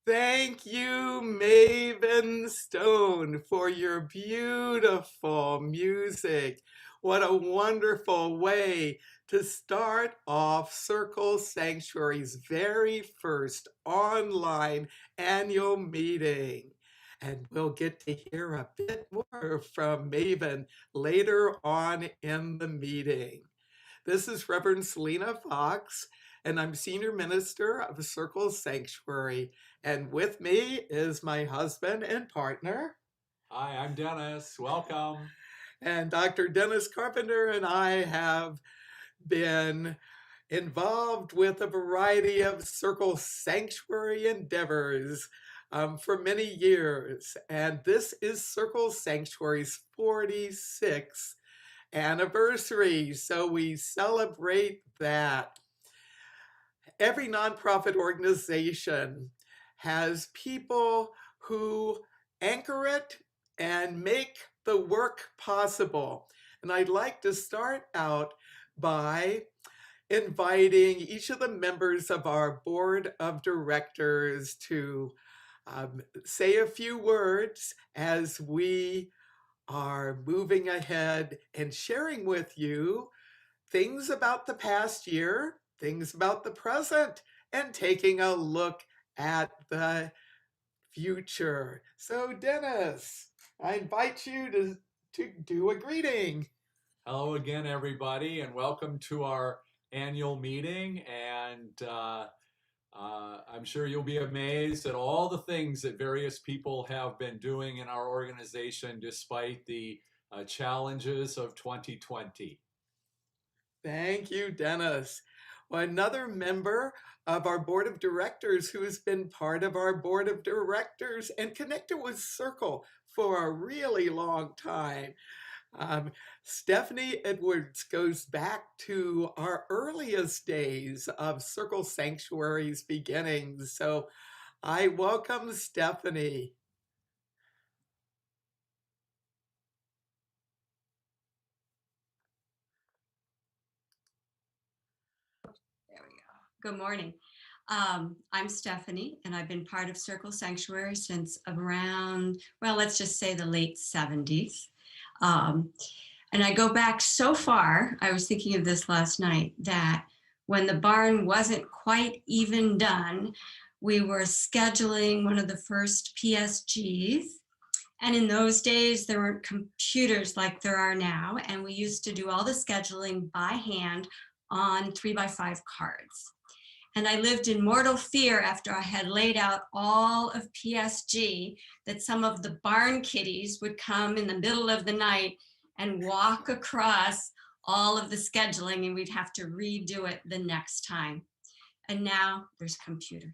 Thank you, Maven Stone, for your beautiful music. What a wonderful way to start off Circle Sanctuary's very first online annual meeting. And we'll get to hear a bit more from Maven later on in the meeting. This is Reverend Selena Fox, and I'm Senior Minister of Circle Sanctuary. And with me is my husband and partner. Hi, I'm Dennis. Welcome. And Dr. Dennis Carpenter and I have been involved with a variety of Circle Sanctuary endeavors for many years. And this is Circle Sanctuary's 46th anniversary. So we celebrate that. Every nonprofit organization has people who anchor it and make the work possible. And I'd like to start out by inviting each of the members of our board of directors to say a few words as we are moving ahead and sharing with you things about the past year, things about the present, and taking a look at the future. So Dennis, I invite you to do a greeting. Hello again, everybody, and welcome to our annual meeting. And I'm sure you'll be amazed at all the things that various people have been doing in our organization despite the challenges of 2020. Thank you, Dennis. Well, another member of our board of directors who has been part of our board of directors and connected with Circle for a really long time. Stephanie Edwards goes back to our earliest days of Circle Sanctuary's beginnings. So I welcome Stephanie. There we go. Good morning. I'm Stephanie, and I've been part of Circle Sanctuary since around, well, let's just say the late 70s. And I go back so far, I was thinking of this last night, that when the barn wasn't quite even done, we were scheduling one of the first PSGs. And in those days, there weren't computers like there are now. And we used to do all the scheduling by hand on 3x5 cards. And I lived in mortal fear after I had laid out all of PSG that some of the barn kitties would come in the middle of the night and walk across all of the scheduling, and we'd have to redo it the next time. And now there's computers.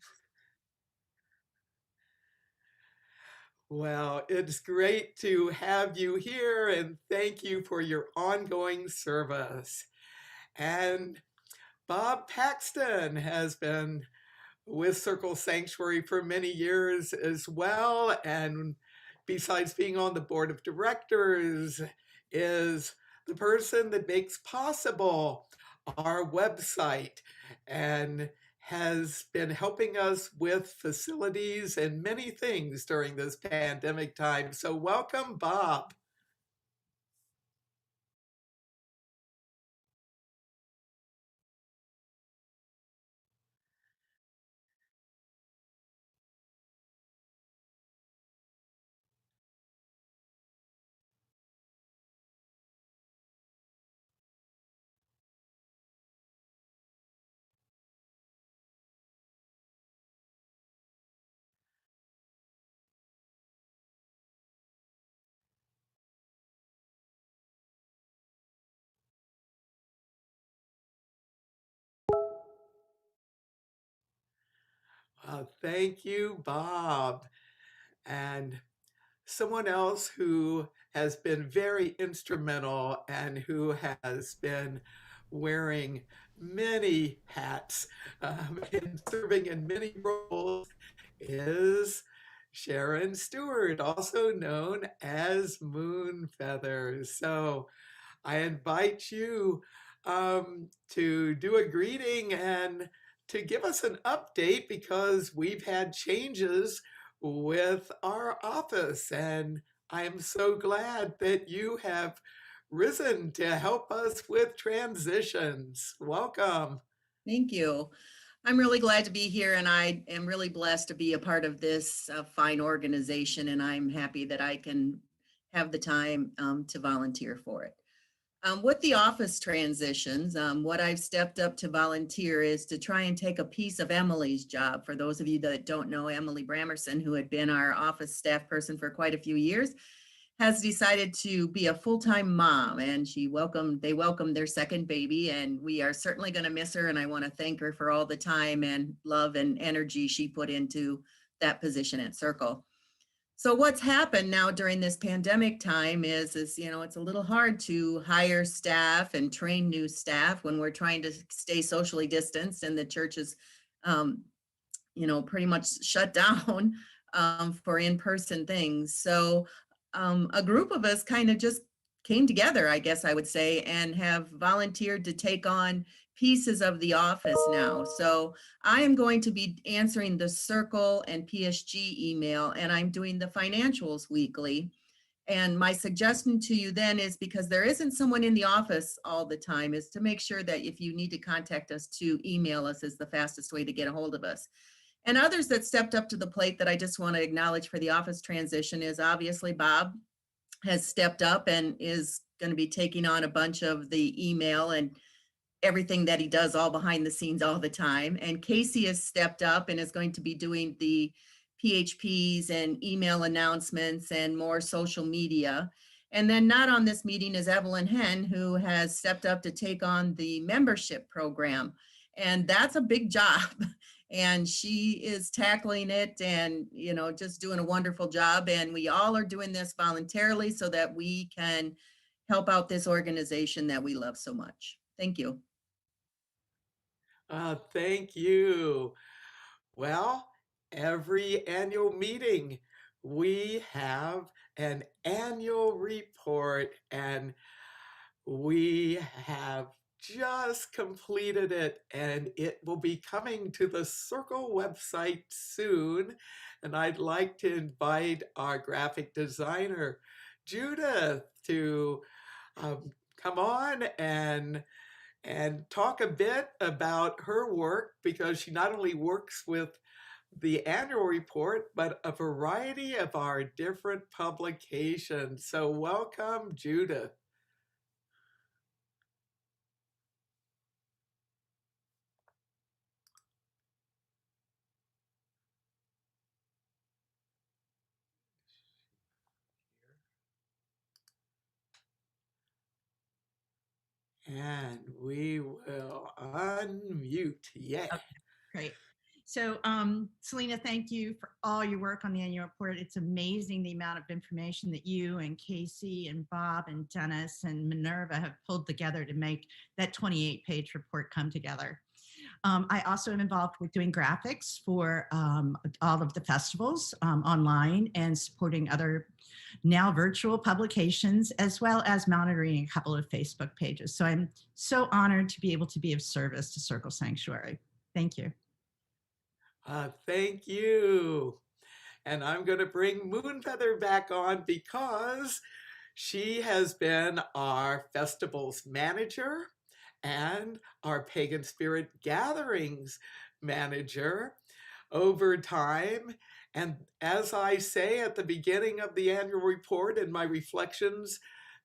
Well, it's great to have you here, and thank you for your ongoing service. And Bob Paxton has been with Circle Sanctuary for many years as well, and besides being on the board of directors, is the person that makes possible our website and has been helping us with facilities and many things during this pandemic time. So welcome, Bob. Thank you, Bob. And someone else who has been very instrumental and who has been wearing many hats and serving in many roles is Sharon Stewart, also known as Moon Feathers. So I invite you to do a greeting and to give us an update because we've had changes with our office, and I am so glad that you have risen to help us with transitions. Welcome. Thank you. I'm really glad to be here, and I am really blessed to be a part of this fine organization, and I'm happy that I can have the time to volunteer for it. With the office transitions, what I've stepped up to volunteer is to try and take a piece of Emily's job. For those of you that don't know, Emily Bramerson, who had been our office staff person for quite a few years, has decided to be a full-time mom, and they welcomed their second baby, and we are certainly going to miss her, and I want to thank her for all the time and love and energy she put into that position at Circle. So what's happened now during this pandemic time is it's a little hard to hire staff and train new staff when we're trying to stay socially distanced and the church is pretty much shut down for in-person things. So a group of us kind of just came together, I guess I would say, and have volunteered to take on pieces of the office now. So I am going to be answering the Circle and PSG email, and I'm doing the financials weekly. And my suggestion to you then is, because there isn't someone in the office all the time, is to make sure that if you need to contact us, to email us is the fastest way to get a hold of us. And others that stepped up to the plate that I just want to acknowledge for the office transition is obviously Bob has stepped up and is going to be taking on a bunch of the email and everything that he does all behind the scenes all the time. And Casey has stepped up and is going to be doing the PHPs and email announcements and more social media. And then not on this meeting is Evelyn Henn, who has stepped up to take on the membership program. And that's a big job. And she is tackling it and, just doing a wonderful job. And we all are doing this voluntarily so that we can help out this organization that we love so much. Thank you. Thank you. Well, every annual meeting, we have an annual report, and we have just completed it, and it will be coming to the Circle website soon. And I'd like to invite our graphic designer, Judith, to come on and talk a bit about her work, because she not only works with the annual report, but a variety of our different publications. So welcome, Judith. And we will unmute. Yay. Okay, great. So Selena, thank you for all your work on the annual report. It's amazing the amount of information that you and Casey and Bob and Dennis and Minerva have pulled together to make that 28-page report come together. I also am involved with doing graphics for all of the festivals online and supporting other now virtual publications, as well as monitoring a couple of Facebook pages. So I'm so honored to be able to be of service to Circle Sanctuary. Thank you. Thank you. And I'm going to bring Moonfeather back on, because she has been our festivals manager and our Pagan Spirit Gatherings manager over time. And as I say at the beginning of the annual report in my reflections,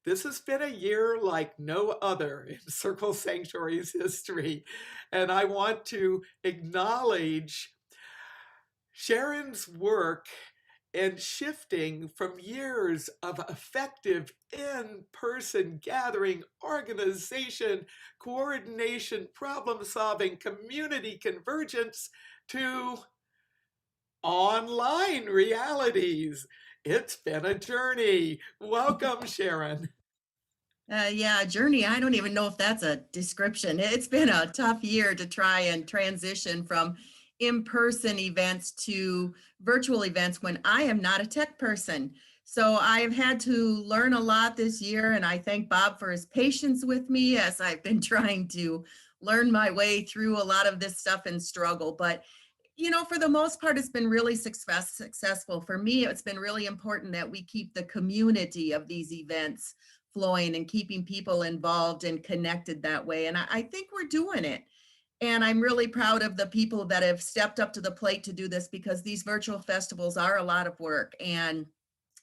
this has been a year like no other in Circle Sanctuary's history. And I want to acknowledge Sharon's work and shifting from years of effective in-person gathering, organization, coordination, problem-solving, community convergence to online realities. It's been a journey. Welcome, Sharon. Yeah, journey. I don't even know if that's a description. It's been a tough year to try and transition from in-person events to virtual events when I am not a tech person. So I have had to learn a lot this year, and I thank Bob for his patience with me as I've been trying to learn my way through a lot of this stuff and struggle. But for the most part, it's been really successful. For me, it's been really important that we keep the community of these events flowing and keeping people involved and connected that way. And I think we're doing it. And I'm really proud of the people that have stepped up to the plate to do this, because these virtual festivals are a lot of work and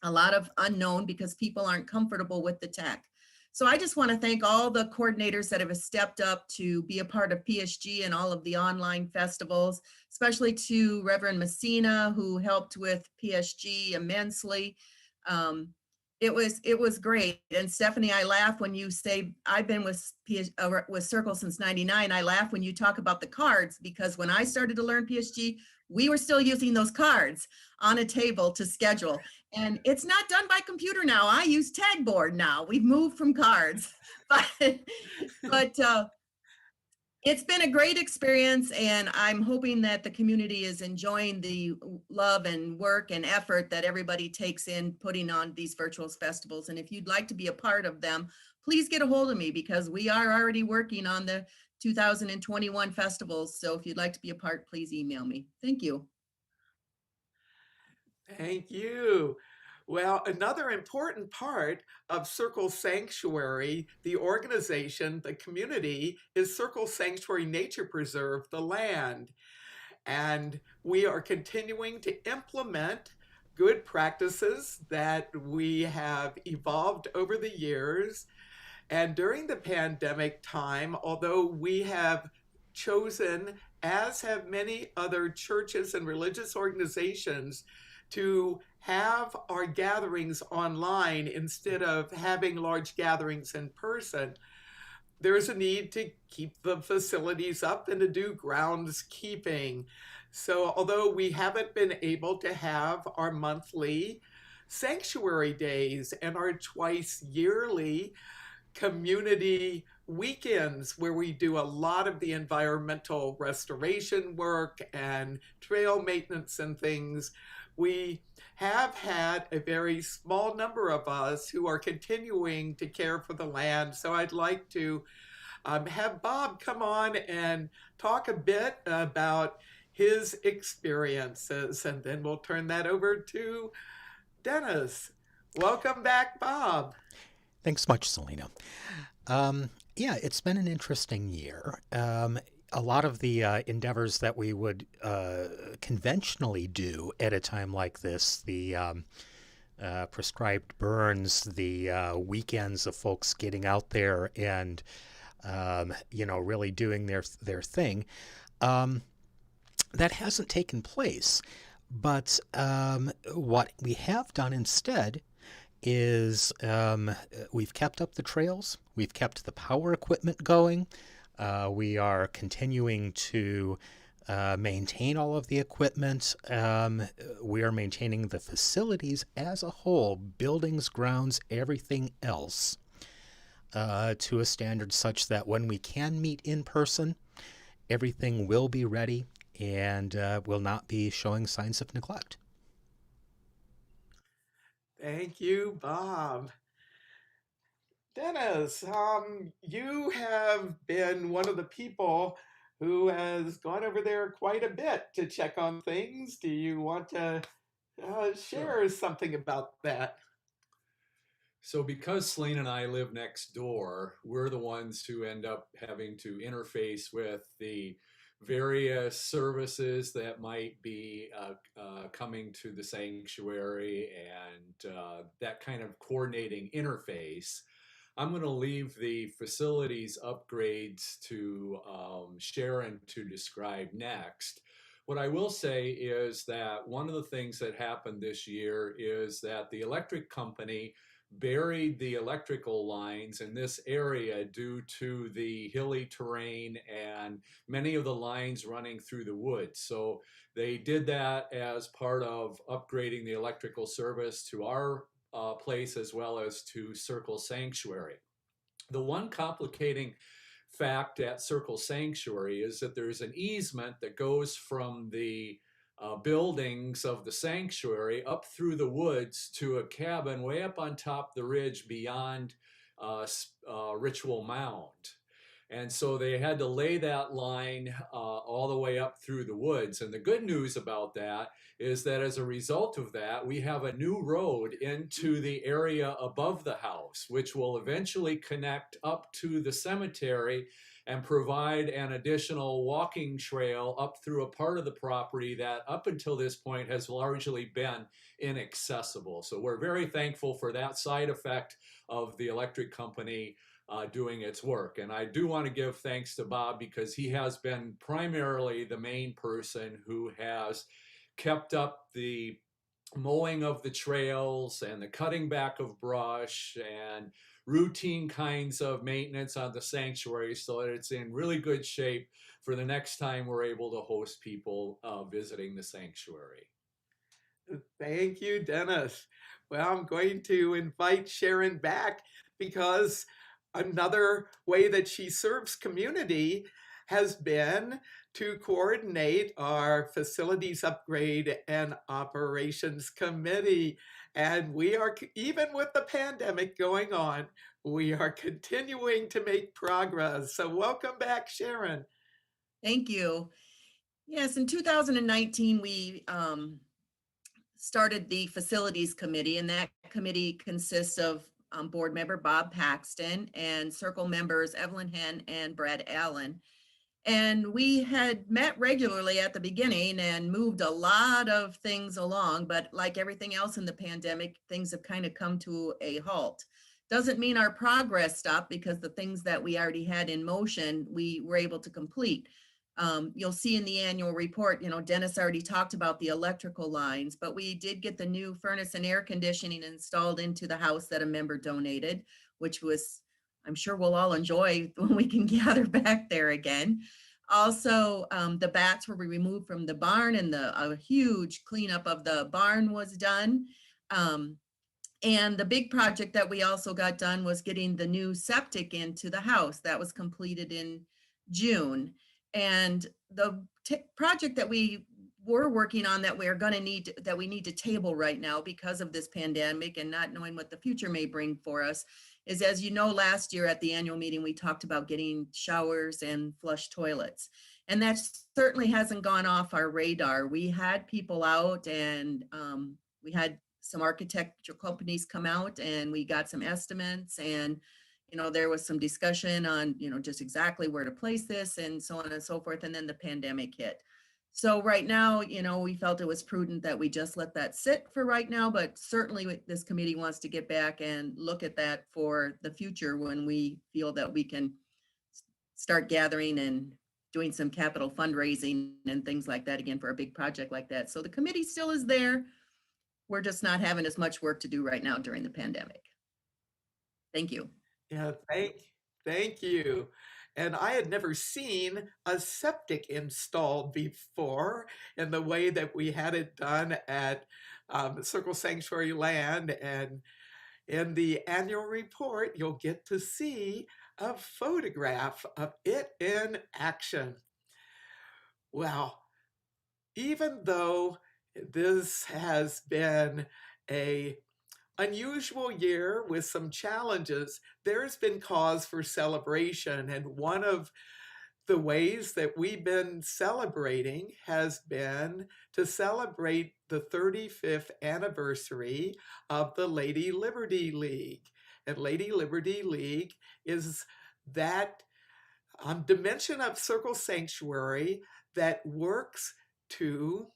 a lot of unknown because people aren't comfortable with the tech. So I just want to thank all the coordinators that have stepped up to be a part of PSG and all of the online festivals, especially to Reverend Messina, who helped with PSG immensely. It was great. And Stephanie, I laugh when you say, I've been with Circle since '99. I laugh when you talk about the cards, because when I started to learn PSG, we were still using those cards on a table to schedule. And it's not done by computer now. I use tag board now. We've moved from cards, but it's been a great experience, and I'm hoping that the community is enjoying the love and work and effort that everybody takes in putting on these virtual festivals. And if you'd like to be a part of them, please get a hold of me, because we are already working on the 2021 festivals. So if you'd like to be a part, please email me. Thank you. Thank you. Well, another important part of Circle Sanctuary, the organization, the community, is Circle Sanctuary Nature Preserve, the land. And we are continuing to implement good practices that we have evolved over the years. And during the pandemic time, although we have chosen, as have many other churches and religious organizations, to have our gatherings online instead of having large gatherings in person, there's a need to keep the facilities up and to do groundskeeping. So although we haven't been able to have our monthly sanctuary days and our twice yearly community weekends where we do a lot of the environmental restoration work and trail maintenance and things, we have had a very small number of us who are continuing to care for the land. So I'd like to have Bob come on and talk a bit about his experiences, and then we'll turn that over to Dennis. Welcome back, Bob. Thanks much, Selena. Yeah, it's been an interesting year. A lot of the endeavors that we would conventionally do at a time like this, the prescribed burns, the weekends of folks getting out there and really doing their thing, that hasn't taken place. But what we have done instead is we've kept up the trails, we've kept the power equipment going, we are continuing to maintain all of the equipment, we are maintaining the facilities as a whole, buildings, grounds, everything else, to a standard such that when we can meet in person, everything will be ready and will not be showing signs of neglect. Thank you, Bob. Dennis, you have been one of the people who has gone over there quite a bit to check on things. Do you want to share something about that? So because Selena and I live next door, we're the ones who end up having to interface with the various services that might be coming to the sanctuary and that kind of coordinating interface. I'm going to leave the facilities upgrades to Sharon to describe next. What I will say is that one of the things that happened this year is that the electric company buried the electrical lines in this area due to the hilly terrain and many of the lines running through the woods. So they did that as part of upgrading the electrical service to our place as well as to Circle Sanctuary. The one complicating fact at Circle Sanctuary is that there's an easement that goes from the buildings of the sanctuary up through the woods to a cabin way up on top the ridge beyond Ritual Mound. And so they had to lay that line all the way up through the woods. And the good news about that is that as a result of that, we have a new road into the area above the house, which will eventually connect up to the cemetery and provide an additional walking trail up through a part of the property that up until this point has largely been inaccessible. So we're very thankful for that side effect of the electric company doing its work. And I do want to give thanks to Bob because he has been primarily the main person who has kept up the mowing of the trails and the cutting back of brush and routine kinds of maintenance on the sanctuary so that it's in really good shape for the next time we're able to host people visiting the sanctuary. Thank you, Dennis. Well, I'm going to invite Sharon back because another way that she serves community has been to coordinate our facilities upgrade and operations committee. And we are, even with the pandemic going on, we are continuing to make progress. So welcome back, Sharon. Thank you. Yes, in 2019, we started the facilities committee, and that committee consists of board member Bob Paxton and circle members Evelyn Henn and Brad Allen. And we had met regularly at the beginning and moved a lot of things along, but like everything else in the pandemic, things have kind of come to a halt. Doesn't mean our progress stopped because the things that we already had in motion, we were able to complete. You'll see in the annual report, Dennis already talked about the electrical lines, but we did get the new furnace and air conditioning installed into the house that a member donated, which was, I'm sure we'll all enjoy when we can gather back there again. Also, the bats were removed from the barn and a huge cleanup of the barn was done. And the big project that we also got done was getting the new septic into the house. That was completed in June. And the project that we were working on that we need to table right now because of this pandemic and not knowing what the future may bring for us is, as you know, last year at the annual meeting, we talked about getting showers and flush toilets. And that certainly hasn't gone off our radar. We had people out and we had some architectural companies come out and we got some estimates and there was some discussion on, just exactly where to place this and so on and so forth. And then the pandemic hit. So right now, we felt it was prudent that we just let that sit for right now, but certainly this committee wants to get back and look at that for the future when we feel that we can start gathering and doing some capital fundraising and things like that again for a big project like that. So the committee still is there. We're just not having as much work to do right now during the pandemic. Thank you. Yeah, thank you. And I had never seen a septic installed before in the way that we had it done at Circle Sanctuary Land. And in the annual report, you'll get to see a photograph of it in action. Well, even though this has been a unusual year with some challenges, there's been cause for celebration. And one of the ways that we've been celebrating has been to celebrate the 35th anniversary of the Lady Liberty League. And Lady Liberty League is that dimension of Circle Sanctuary that works to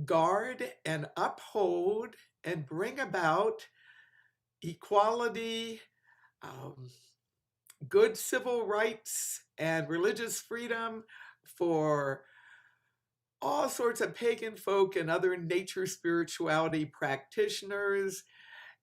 guard and uphold and bring about equality, good civil rights, and religious freedom for all sorts of pagan folk and other nature spirituality practitioners.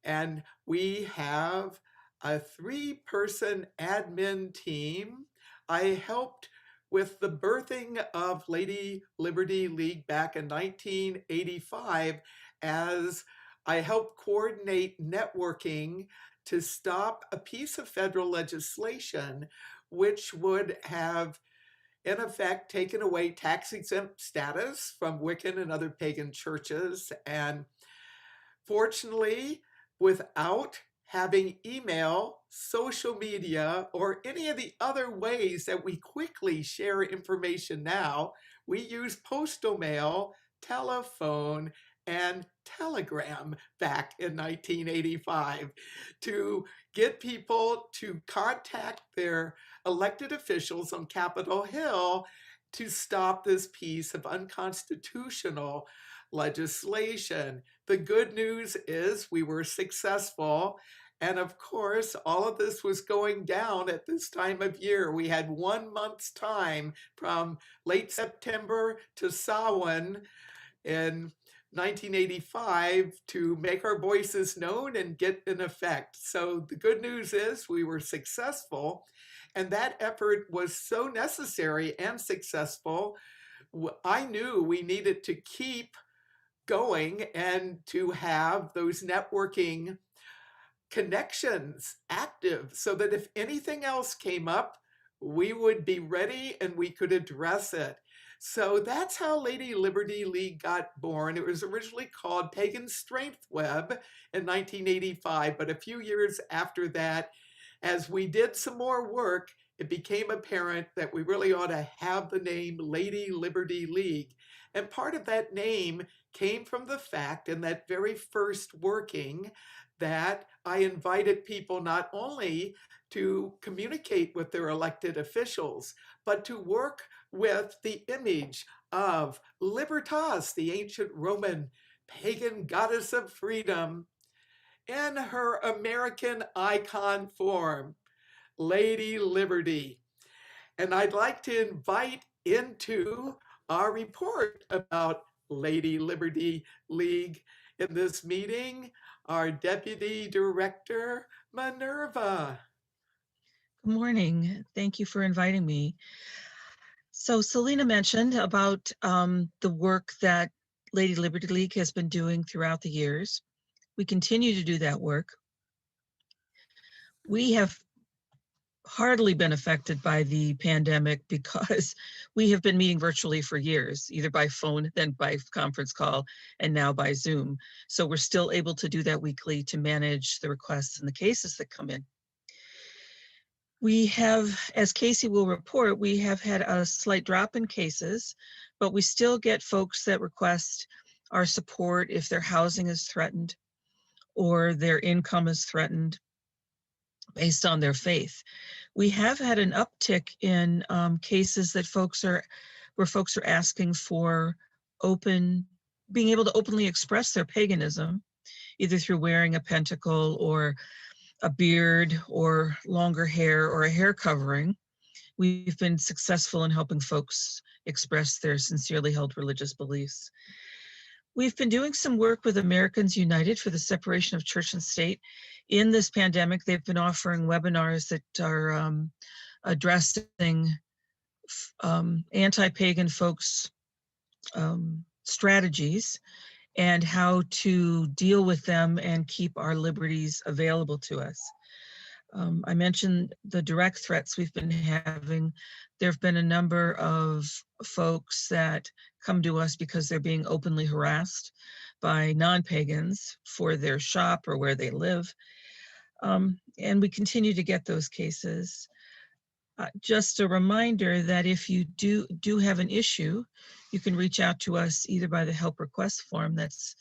And we have a 3-person admin team. I helped with the birthing of Lady Liberty League back in 1985 as I helped coordinate networking to stop a piece of federal legislation which would have, in effect, taken away tax-exempt status from Wiccan and other pagan churches. And fortunately, without having email, social media, or any of the other ways that we quickly share information now, we use postal mail, telephone, and telegram back in 1985 to get people to contact their elected officials on Capitol Hill to stop this piece of unconstitutional legislation. The good news is we were successful. And of course, all of this was going down at this time of year. We had 1 month's time from late September to Samhain in 1985 to make our voices known and get an effect. So the good news is we were successful, and that effort was so necessary and successful. I knew we needed to keep going and to have those networking connections active so that if anything else came up, we would be ready and we could address it. So that's how Lady Liberty League got born. It was originally called Pagan Strength Web in 1985, but a few years after that, as we did some more work, it became apparent that we really ought to have the name Lady Liberty League. And part of that name came from the fact in that very first working that I invited people not only to communicate with their elected officials, but to work with the image of Libertas, the ancient Roman pagan goddess of freedom, in her American icon form, Lady Liberty. And I'd like to invite into our report about Lady Liberty League in this meeting our Deputy Director, Minerva. Good morning. Thank you for inviting me. So Selena mentioned about the work that Lady Liberty League has been doing throughout the years. We continue to do that work. We have hardly been affected by the pandemic because we have been meeting virtually for years, either by phone, then by conference call, and now by Zoom. So we're still able to do that weekly to manage the requests and the cases that come in. We have, as Casey will report, we have had a slight drop in cases, but we still get folks that request our support if their housing is threatened or their income is threatened based on their faith. We have had an uptick in cases that where folks are asking for being able to openly express their paganism, either through wearing a pentacle or a beard or longer hair or a hair covering. We've been successful in helping folks express their sincerely held religious beliefs. We've been doing some work with Americans United for the separation of church and state. In this pandemic, they've been offering webinars that are addressing anti-pagan folks' strategies and how to deal with them and keep our liberties available to us. I mentioned the direct threats we've been having. There have been a number of folks that come to us because they're being openly harassed by non-pagans for their shop or where they live. And we continue to get those cases. Just a reminder that if you do have an issue, you can reach out to us either by the help request form that's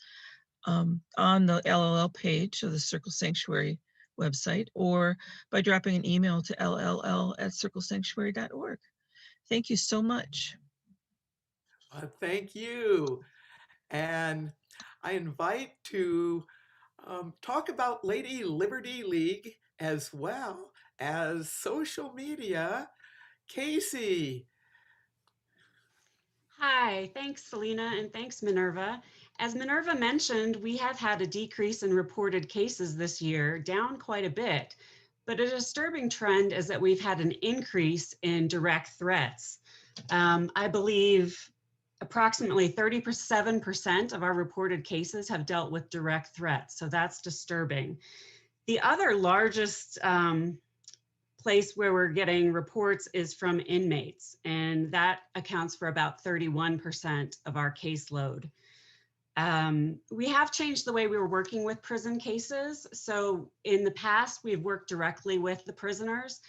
on the LLL page of the Circle Sanctuary website, or by dropping an email to lll@circlesanctuary.org. Thank you so much. Thank you. And I invite to talk about Lady Liberty League as well as social media, Casey. Hi, thanks Selena and thanks Minerva. As Minerva mentioned, we have had a decrease in reported cases this year, down quite a bit. But a disturbing trend is that we've had an increase in direct threats. I believe approximately 37% of our reported cases have dealt with direct threats, so that's disturbing. The other largest place where we're getting reports is from inmates, and that accounts for about 31% of our caseload. We have changed the way we were working with prison cases. So in the past, we've worked directly with the prisoners.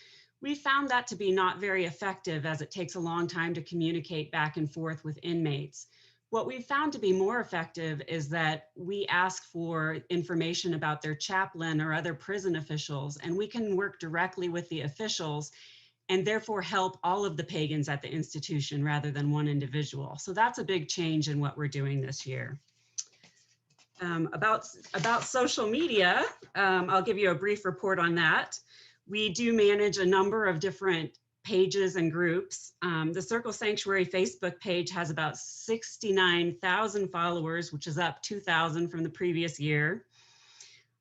We found that to be not very effective as it takes a long time to communicate back and forth with inmates. What we've found to be more effective is that we ask for information about their chaplain or other prison officials, and we can work directly with the officials and therefore help all of the pagans at the institution rather than one individual. So that's a big change in what we're doing this year. About social media, I'll give you a brief report on that. We do manage a number of different pages and groups. The Circle Sanctuary Facebook page has about 69,000 followers, which is up 2,000 from the previous year.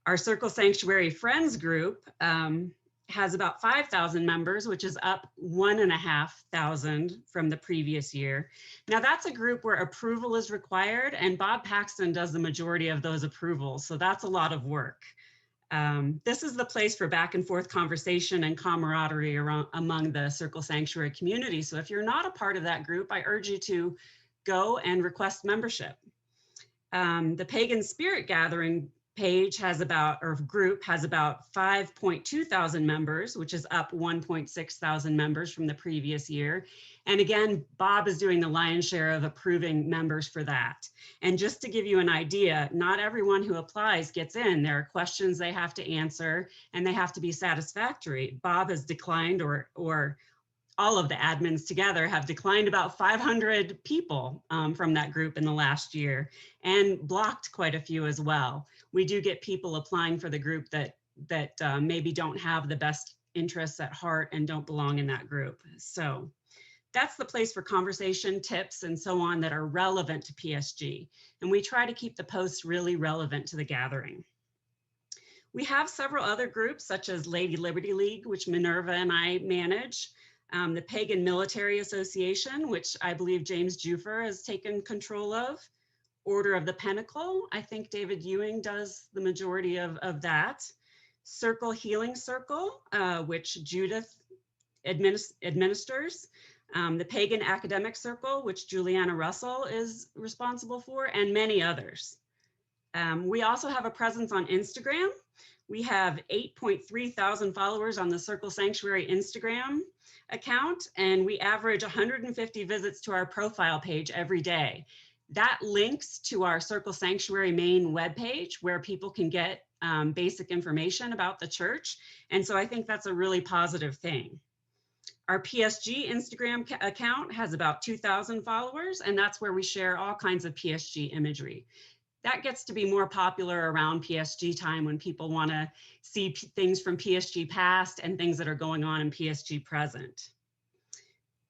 Our Circle Sanctuary Friends group has about 5,000 members, which is up 1,500 from the previous year. Now that's a group where approval is required, and Bob Paxton does the majority of those approvals, so that's a lot of work. This is the place for back and forth conversation and camaraderie among the Circle Sanctuary community. So if you're not a part of that group, I urge you to go and request membership. The Pagan Spirit Gathering page group has about 5.2 thousand members, which is up 1.6 thousand members from the previous year. And again, Bob is doing the lion's share of approving members for that. And just to give you an idea, not everyone who applies gets in. There are questions they have to answer and they have to be satisfactory. Bob has declined, or all of the admins together have declined about 500 people from that group in the last year, and blocked quite a few as well. We do get people applying for the group that maybe don't have the best interests at heart and don't belong in that group. So that's the place for conversation, tips, and so on that are relevant to PSG. And we try to keep the posts really relevant to the gathering. We have several other groups, such as Lady Liberty League, which Minerva and I manage. The Pagan Military Association, which I believe James Jufer has taken control of. Order of the Pentacle, I think David Ewing does the majority of that. Circle Healing Circle, which Judith administers. The Pagan Academic Circle, which Juliana Russell is responsible for, and many others. We also have a presence on Instagram. We have 8.3 thousand followers on the Circle Sanctuary Instagram account, and we average 150 visits to our profile page every day. That links to our Circle Sanctuary main webpage, where people can get basic information about the church. And so I think that's a really positive thing. Our PSG Instagram account has about 2,000 followers, and that's where we share all kinds of PSG imagery. That gets to be more popular around PSG time, when people want to see things from PSG past and things that are going on in PSG present.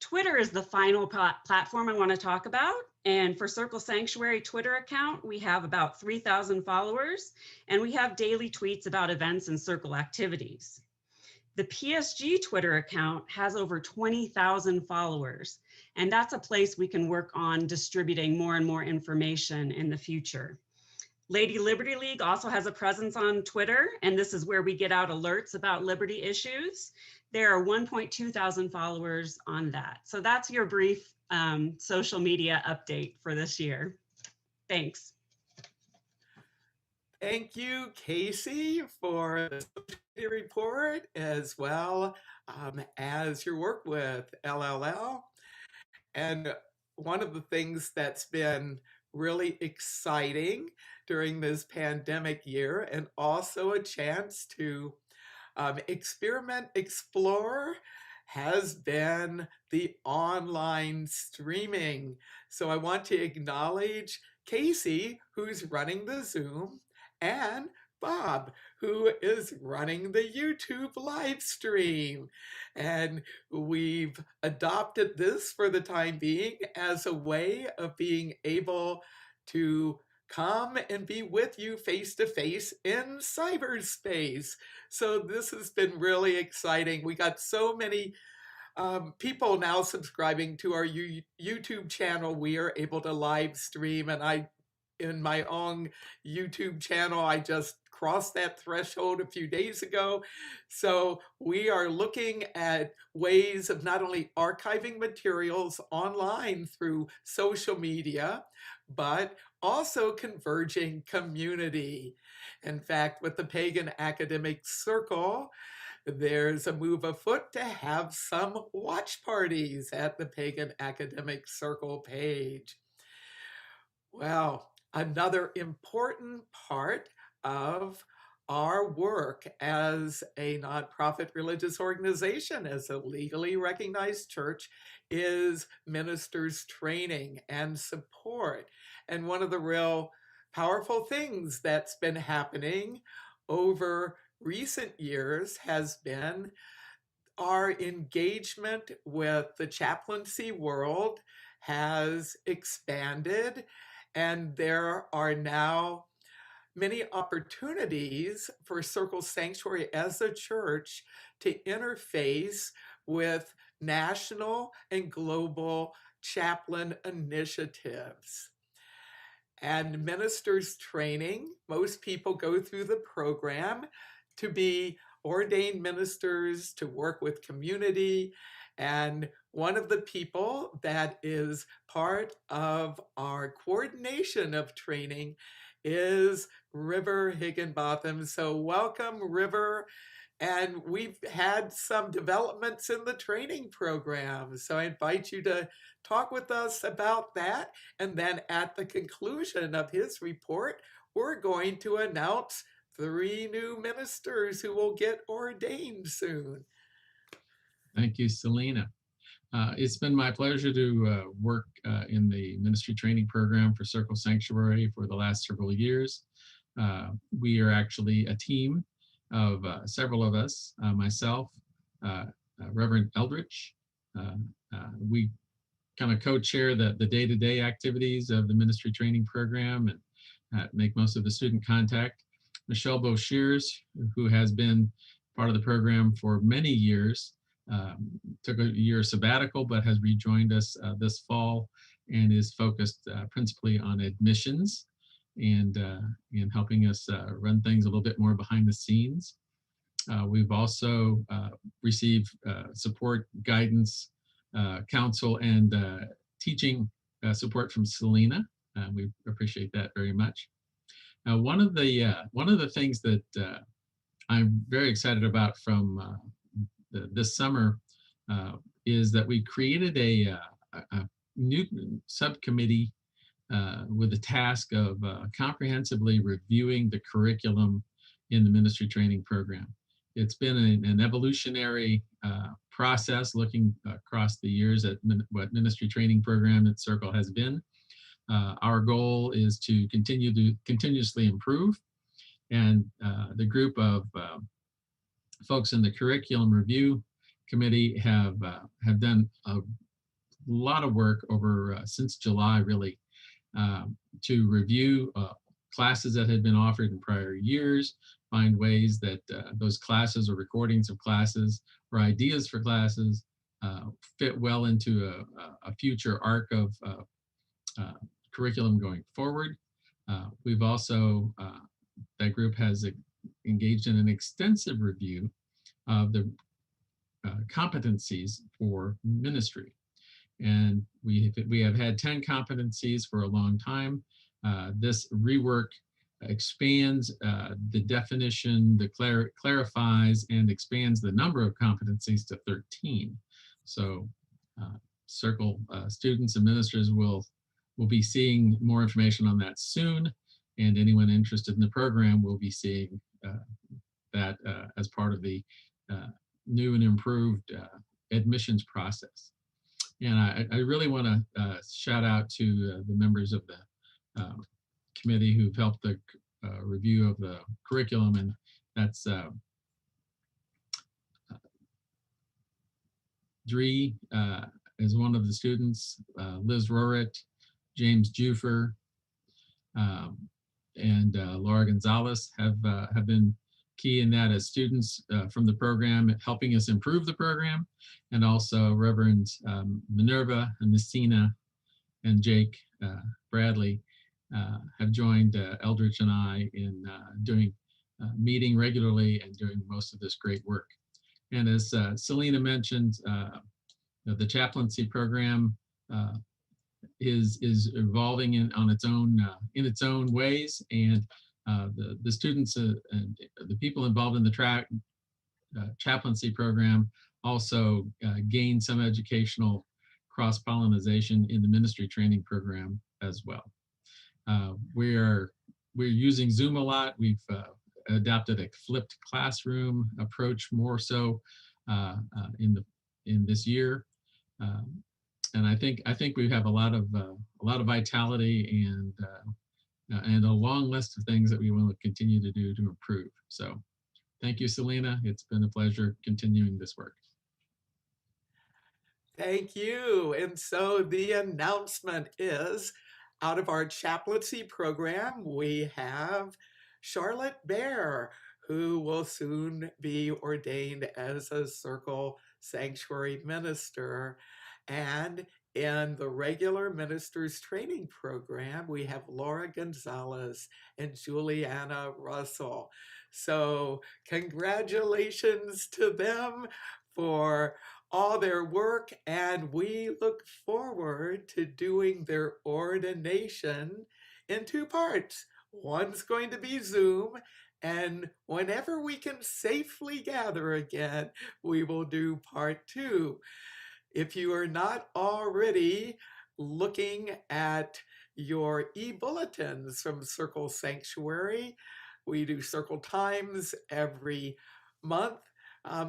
Twitter is the final platform I want to talk about. And for Circle Sanctuary Twitter account, we have about 3,000 followers, and we have daily tweets about events and Circle activities. The PSG Twitter account has over 20,000 followers, and that's a place we can work on distributing more and more information in the future. Lady Liberty League also has a presence on Twitter, and this is where we get out alerts about liberty issues. There are 1.2 thousand followers on that. So that's your brief social media update for this year. Thanks. Thank you, Casey, for the social media report, as well as your work with LLL. And one of the things that's been really exciting during this pandemic year, and also a chance to experiment, explore, has been the online streaming. So I want to acknowledge Casey, who's running the Zoom, and Bob, who is running the YouTube live stream. And we've adopted this for the time being as a way of being able to come and be with you face to face in cyberspace. So this has been really exciting. We got so many people now subscribing to our YouTube channel. We are able to live stream, and in my own YouTube channel, I just crossed that threshold a few days ago. So we are looking at ways of not only archiving materials online through social media, but also converging community. In fact, with the Pagan Academic Circle, there's a move afoot to have some watch parties at the Pagan Academic Circle page. Well, another important part of our work as a nonprofit religious organization, as a legally recognized church, is ministers' training and support. And one of the real powerful things that's been happening over recent years has been our engagement with the chaplaincy world has expanded, and there are now many opportunities for Circle Sanctuary as a church to interface with national and global chaplain initiatives. And ministers training, most people go through the program to be ordained ministers, to work with community. And one of the people that is part of our coordination of training is River Higginbotham. So welcome, River. And we've had some developments in the training program. So I invite you to talk with us about that. And then at the conclusion of his report, we're going to announce 3 new ministers who will get ordained soon. Thank you, Selena. It's been my pleasure to work in the ministry training program for Circle Sanctuary for the last several years. We are actually a team of several of us, myself, Reverend Eldridge. We kind of co-chair the day-to-day activities of the ministry training program and make most of the student contact. Michelle Boshears, who has been part of the program for many years, took a year sabbatical, but has rejoined us this fall and is focused principally on admissions and helping us run things a little bit more behind the scenes. We've also received support, guidance, counsel, and teaching support from Selena. We appreciate that very much. One of the things that I'm very excited about from this summer is that we created a new subcommittee with the task of comprehensively reviewing the curriculum in the ministry training program. It's been an evolutionary process looking across the years at what ministry training program at Circle has been. Our goal is to continuously improve, and the group of folks in the curriculum review committee have done a lot of work over since July, really, to review classes that had been offered in prior years, find ways that those classes or recordings of classes or ideas for classes fit well into a future arc of curriculum going forward. We've also, that group has engaged in an extensive review of the competencies for ministry. And we have had 10 competencies for a long time. This rework expands the definition, clarifies and expands the number of competencies to 13. So Circle students and ministers will be seeing more information on that soon, and anyone interested in the program will be seeing that as part of the new and improved admissions process. And I really want to shout out to the members of the committee who've helped the review of the curriculum, and that's Dree is one of the students, Liz Rorit, James Jufer, and Laura Gonzalez have been key in that as students from the program, helping us improve the program, and also Reverend Minerva and Messina and Jake Bradley have joined Eldridge and I in doing meeting regularly and doing most of this great work. And as Selena mentioned, the chaplaincy program is evolving on its own in its own ways, and the students and the people involved in the chaplaincy program also gain some educational cross-pollination in the ministry training program as well. We're using Zoom a lot. We've adopted a flipped classroom approach more so in this year, and I think we have a lot of vitality and a long list of things that we want to continue to do to improve. So, thank you, Selena. It's been a pleasure continuing this work. Thank you. And so the announcement is, out of our chaplaincy program, we have Charlotte Bear, who will soon be ordained as a Circle Sanctuary minister. And in the regular ministers training program, we have Laura Gonzalez and Juliana Russell. So congratulations to them for all their work, and we look forward to doing their ordination in two parts. One's going to be Zoom, and whenever we can safely gather again, we will do part two. If you are not already looking at your e-bulletins from Circle Sanctuary, we do Circle Times every month.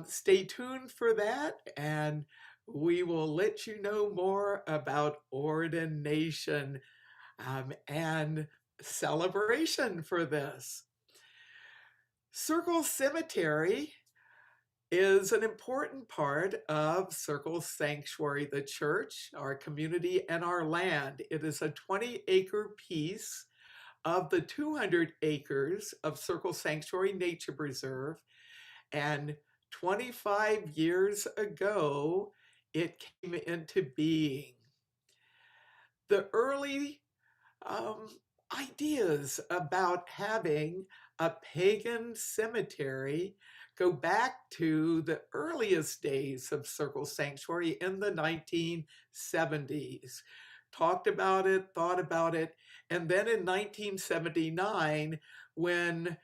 Stay tuned for that, and we will let you know more about ordination and celebration for this. Circle Cemetery is an important part of Circle Sanctuary, the church, our community, and our land. It is a 20-acre piece of the 200 acres of Circle Sanctuary Nature Preserve, and 25 years ago, it came into being. The early ideas about having a pagan cemetery go back to the earliest days of Circle Sanctuary in the 1970s. Talked about it, thought about it, and then in 1979, when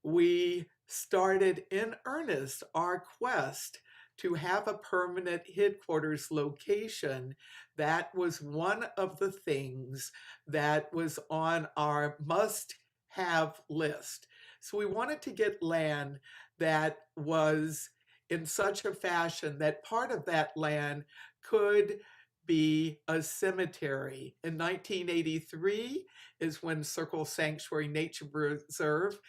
we started in earnest our quest to have a permanent headquarters location, that was one of the things that was on our must-have list. So we wanted to get land that was in such a fashion that part of that land could be a cemetery. In 1983 is when Circle Sanctuary Nature Preserve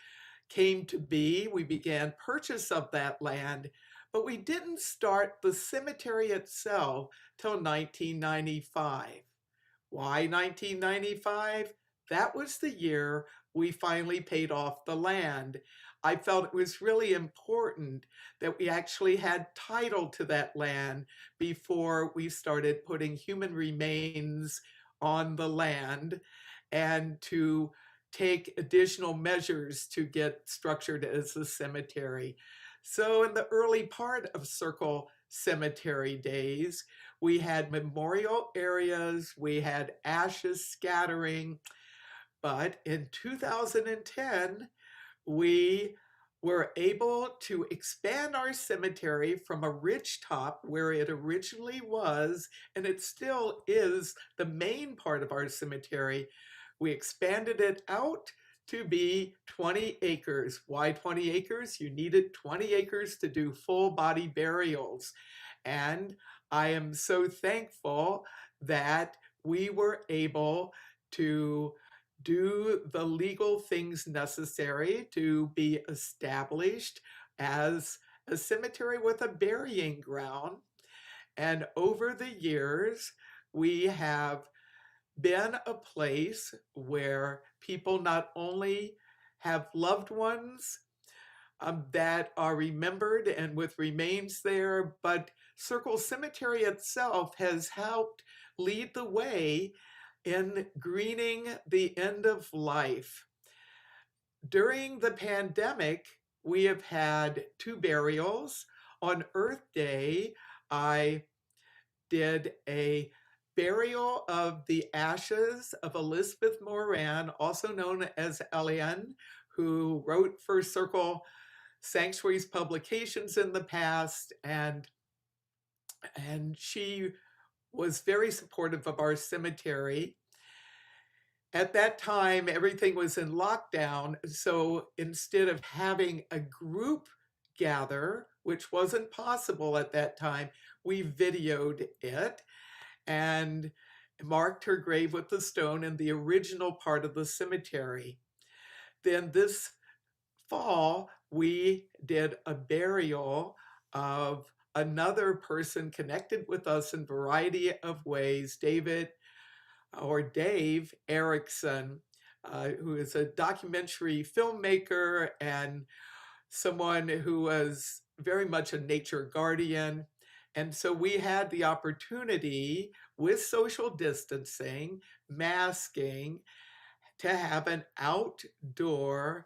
came to be. We began purchase of that land, but we didn't start the cemetery itself till 1995. Why 1995? That was the year we finally paid off the land. I felt it was really important that we actually had title to that land before we started putting human remains on the land, and to take additional measures to get structured as a cemetery. So in the early part of Circle Cemetery days, we had memorial areas, we had ashes scattering, but in 2010, we were able to expand our cemetery from a ridge top where it originally was, and it still is the main part of our cemetery. We expanded it out to be 20 acres. Why 20 acres? You needed 20 acres to do full body burials. And I am so thankful that we were able to do the legal things necessary to be established as a cemetery with a burying ground. And over the years, we have been a place where people not only have loved ones that are remembered and with remains there, but Circle Cemetery itself has helped lead the way in greening the end of life. During the pandemic, we have had 2 burials. On Earth Day, I did a burial of the ashes of Elizabeth Moran, also known as Elian, who wrote for Circle Sanctuary's publications in the past, and she was very supportive of our cemetery. at that time, everything was in lockdown. So instead of having a group gather, which wasn't possible at that time, we videoed it and marked her grave with the stone in the original part of the cemetery. Then this fall, we did a burial of another person connected with us in a variety of ways, Dave Erickson, who is a documentary filmmaker and someone who was very much a nature guardian. And so we had the opportunity, with social distancing, masking, to have an outdoor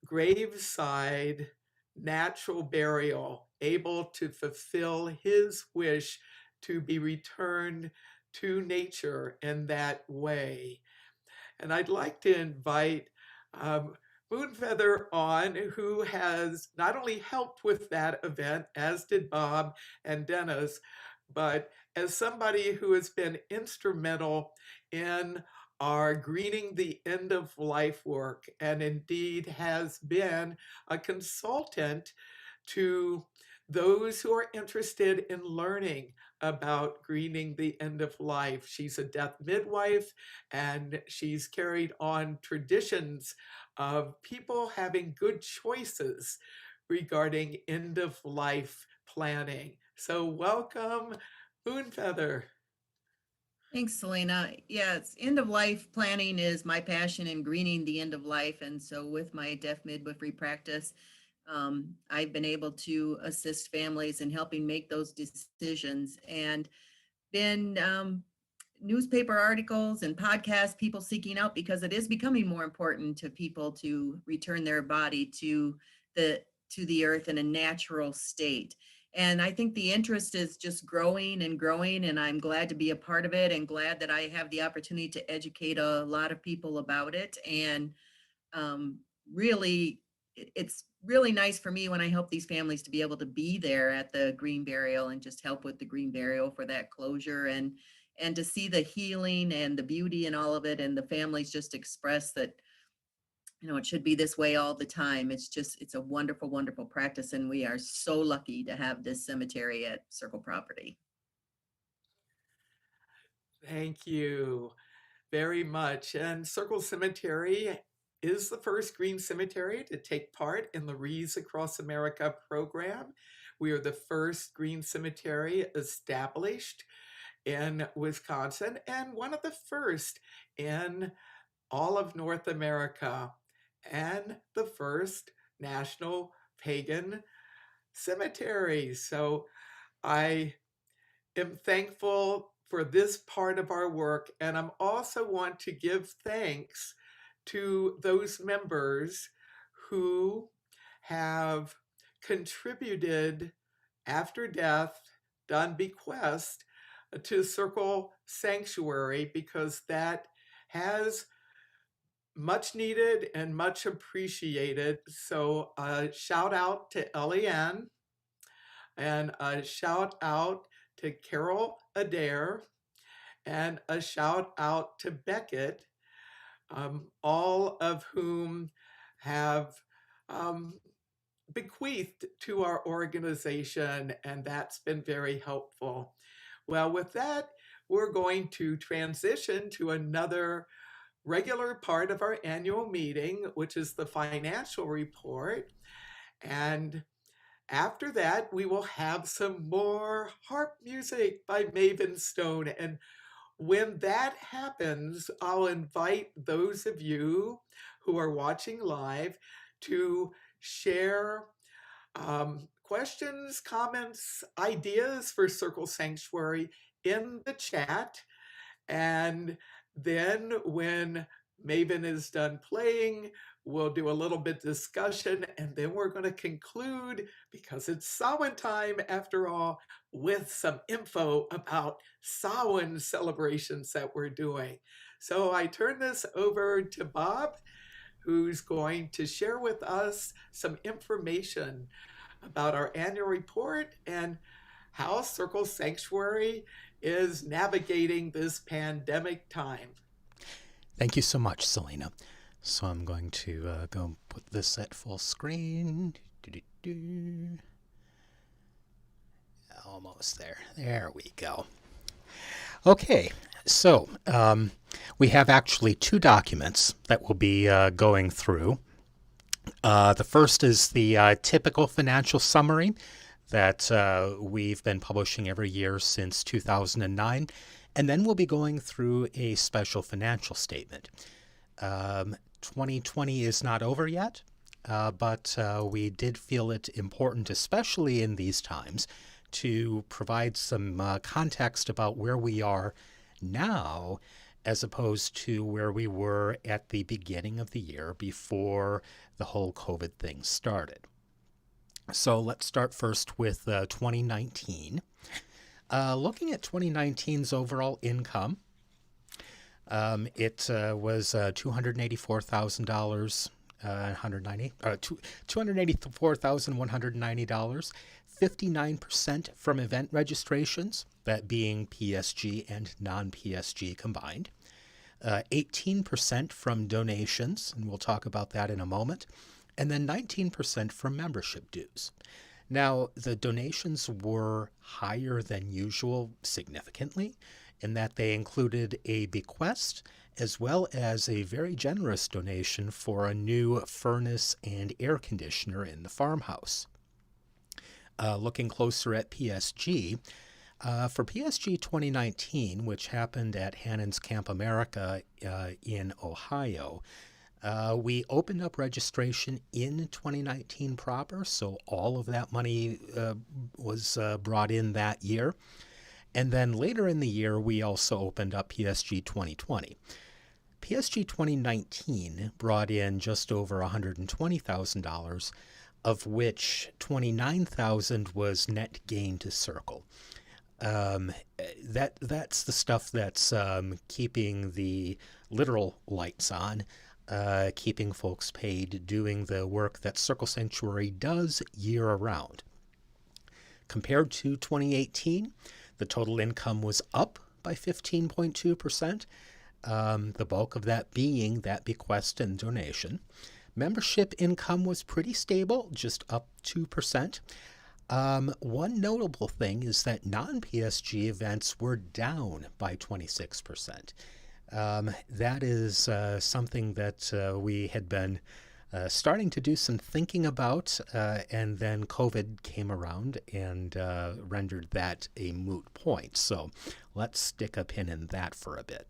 graveside natural burial, able to fulfill his wish to be returned to nature in that way. And I'd like to invite Moonfeather on, who has not only helped with that event, as did Bob and Dennis, but as somebody who has been instrumental in our greening the end of life work, and indeed has been a consultant to those who are interested in learning about greening the end of life. She's a death midwife, and she's carried on traditions of people having good choices regarding end of life planning. So welcome, Moonfeather. Thanks, Selena. Yes, end of life planning is my passion in greening the end of life. And so with my deaf midwifery practice, I've been able to assist families in helping make those decisions, and been newspaper articles and podcasts, people seeking out, because it is becoming more important to people to return their body to the earth in a natural state. And I think the interest is just growing and growing, and I'm glad to be a part of it, and glad that I have the opportunity to educate a lot of people about it. And really, it's really nice for me when I help these families to be able to be there at the green burial and just help with the green burial for that closure, and to see the healing and the beauty and all of it, and the families just express that, it should be this way all the time. It's a wonderful, wonderful practice, and we are so lucky to have this cemetery at Circle Property. Thank you very much. And Circle Cemetery is the first green cemetery to take part in the Wreaths Across America program. We are the first green cemetery established in Wisconsin, and one of the first in all of North America, and the first national pagan cemetery. So I am thankful for this part of our work, and I'm also want to give thanks to those members who have contributed after death, done bequest to Circle Sanctuary, because that has much needed and much appreciated. So shout out to Eliane, and a shout out to Carol Adair, and a shout out to Beckett, all of whom have bequeathed to our organization, and that's been very helpful. Well, with that, we're going to transition to another regular part of our annual meeting, which is the financial report. And after that, we will have some more harp music by Maven Stone. And when that happens, I'll invite those of you who are watching live to share questions, comments, ideas for Circle Sanctuary in the chat. And then when Maven is done playing, we'll do a little bit discussion, and then we're going to conclude, because it's Samhain time after all, with some info about Samhain celebrations that we're doing. So I turn this over to Bob, who's going to share with us some information about our annual report and how Circle Sanctuary is navigating this pandemic time. Thank you so much, Selena. So I'm going to go put this at full screen. Do-do-do. Almost there. There we go. Okay, so we have actually two documents that we'll be going through. The first is the typical financial summary that we've been publishing every year since 2009. And then we'll be going through a special financial statement. 2020 is not over yet, but we did feel it important, especially in these times, to provide some context about where we are now as opposed to where we were at the beginning of the year before the whole COVID thing started. So let's start first with 2019. Looking at 2019's overall income, it was $284,190, $284,190, 59% from event registrations, that being PSG and non-PSG combined, 18% from donations, and we'll talk about that in a moment, and then 19% from membership dues. Now, the donations were higher than usual significantly in that they included a bequest as well as a very generous donation for a new furnace and air conditioner in the farmhouse. Looking closer at PSG, for PSG 2019, which happened at Hannon's Camp America in Ohio, we opened up registration in 2019 proper, so all of that money was brought in that year. And then later in the year, we also opened up PSG 2020. PSG 2019 brought in just over $120,000, of which $29,000 was net gain to Circle. That's the stuff that's keeping the literal lights on, keeping folks paid, doing the work that Circle Sanctuary does year-round. Compared to 2018, the total income was up by 15.2%, the bulk of that being that bequest and donation. Membership income was pretty stable, just up 2%. One notable thing is that non-PSG events were down by 26%. That is something that we had been starting to do some thinking about, and then COVID came around and rendered that a moot point. So let's stick a pin in that for a bit.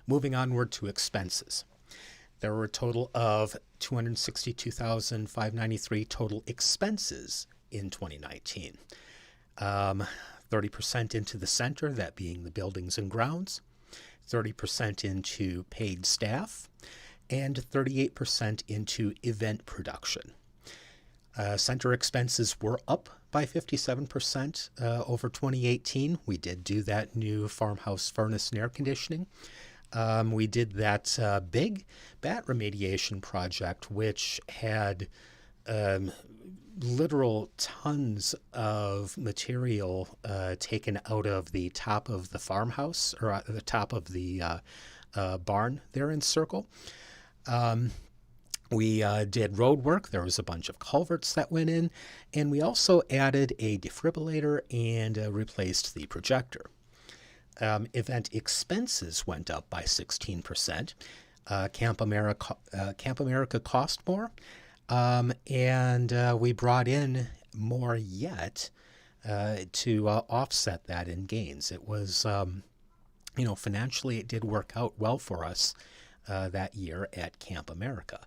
Moving onward to expenses. There were a total of $262,593 total expenses in 2019. 30% into the center, that being the buildings and grounds, 30% into paid staff, and 38% into event production. Center expenses were up by 57% over 2018. We did do that new farmhouse furnace and air conditioning. We did that big bat remediation project, which had literal tons of material taken out of the top of the farmhouse, or the top of the barn there in Circle. We did road work. There was a bunch of culverts that went in, and we also added a defibrillator and replaced the projector. Event expenses went up by 16%. Camp America cost more, and we brought in more yet to offset that in gains. It was, financially it did work out well for us that year at Camp America,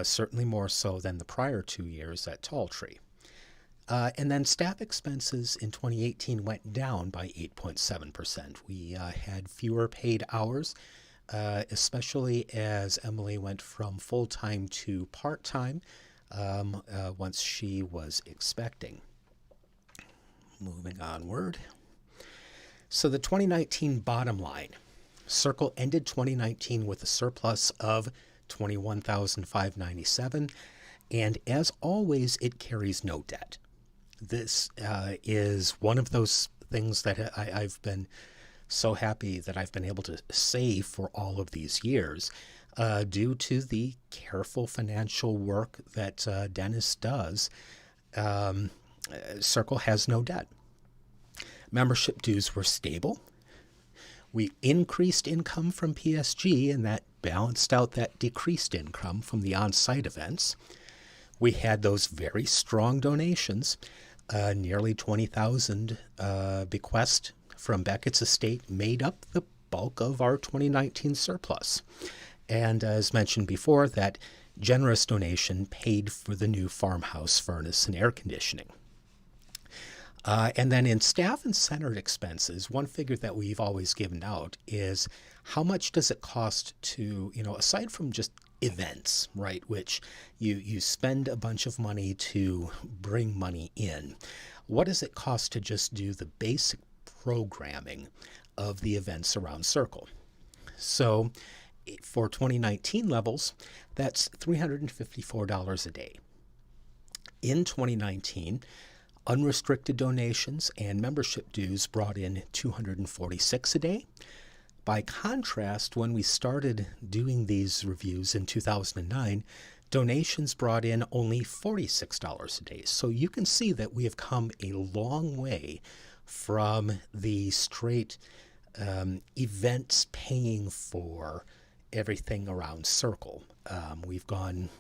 certainly more so than the prior 2 years at Tall Tree. And then staff expenses in 2018 went down by 8.7%. We had fewer paid hours, especially as Emily went from full-time to part-time once she was expecting. Moving onward. So the 2019 bottom line. Circle ended 2019 with a surplus of $21,597, and as always, it carries no debt. This is one of those things that I've been so happy that I've been able to save for all of these years due to the careful financial work that Dennis does. Circle has no debt. Membership dues were stable. We increased income from PSG, and that balanced out that decreased income from the on-site events. We had those very strong donations, nearly 20,000 bequest from Beckett's estate made up the bulk of our 2019 surplus. And as mentioned before, that generous donation paid for the new farmhouse furnace and air conditioning. And then in staff and centered expenses, one figure that we've always given out is how much does it cost to, aside from just events, right, which you spend a bunch of money to bring money in, what does it cost to just do the basic programming of the events around Circle? So for 2019 levels, that's $354 a day. In 2019, unrestricted donations and membership dues brought in $246 a day. By contrast, when we started doing these reviews in 2009, donations brought in only $46 a day. So you can see that we have come a long way from the straight events paying for everything around Circle. We've done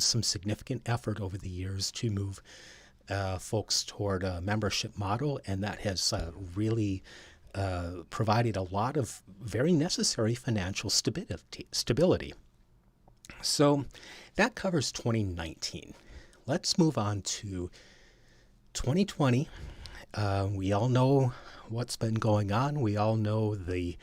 some significant effort over the years to move folks toward a membership model, and that has really provided a lot of very necessary financial stability. So that covers 2019. Let's move on to 2020. We all know what's been going on. We all know the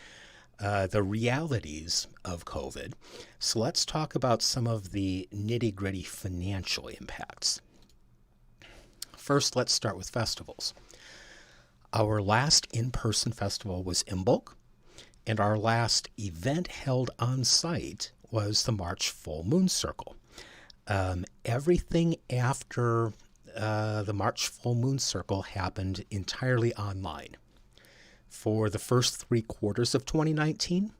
realities of COVID. So let's talk about some of the nitty-gritty financial impacts. First, let's start with festivals. Our last in-person festival was Imbolc, and our last event held on site was the March Full Moon Circle. Everything after the March Full Moon Circle happened entirely online. For the first 3 quarters of 2019,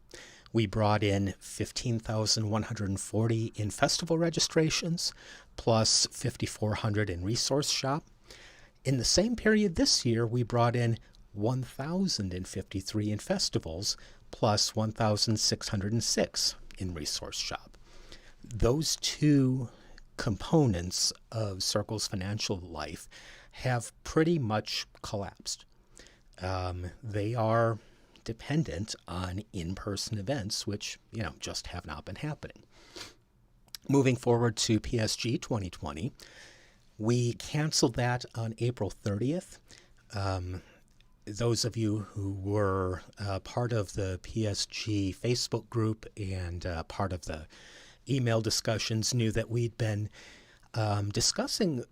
we brought in 15,140 in festival registrations, plus 5,400 in Resource Shop. In the same period this year, we brought in 1,053 in festivals, plus 1,606 in Resource Shop. Those two components of Circle's financial life have pretty much collapsed. They are dependent on in-person events, which, just have not been happening. Moving forward to PSG 2020, we canceled that on April 30th. Those of you who were part of the PSG Facebook group and part of the email discussions knew that we'd been discussing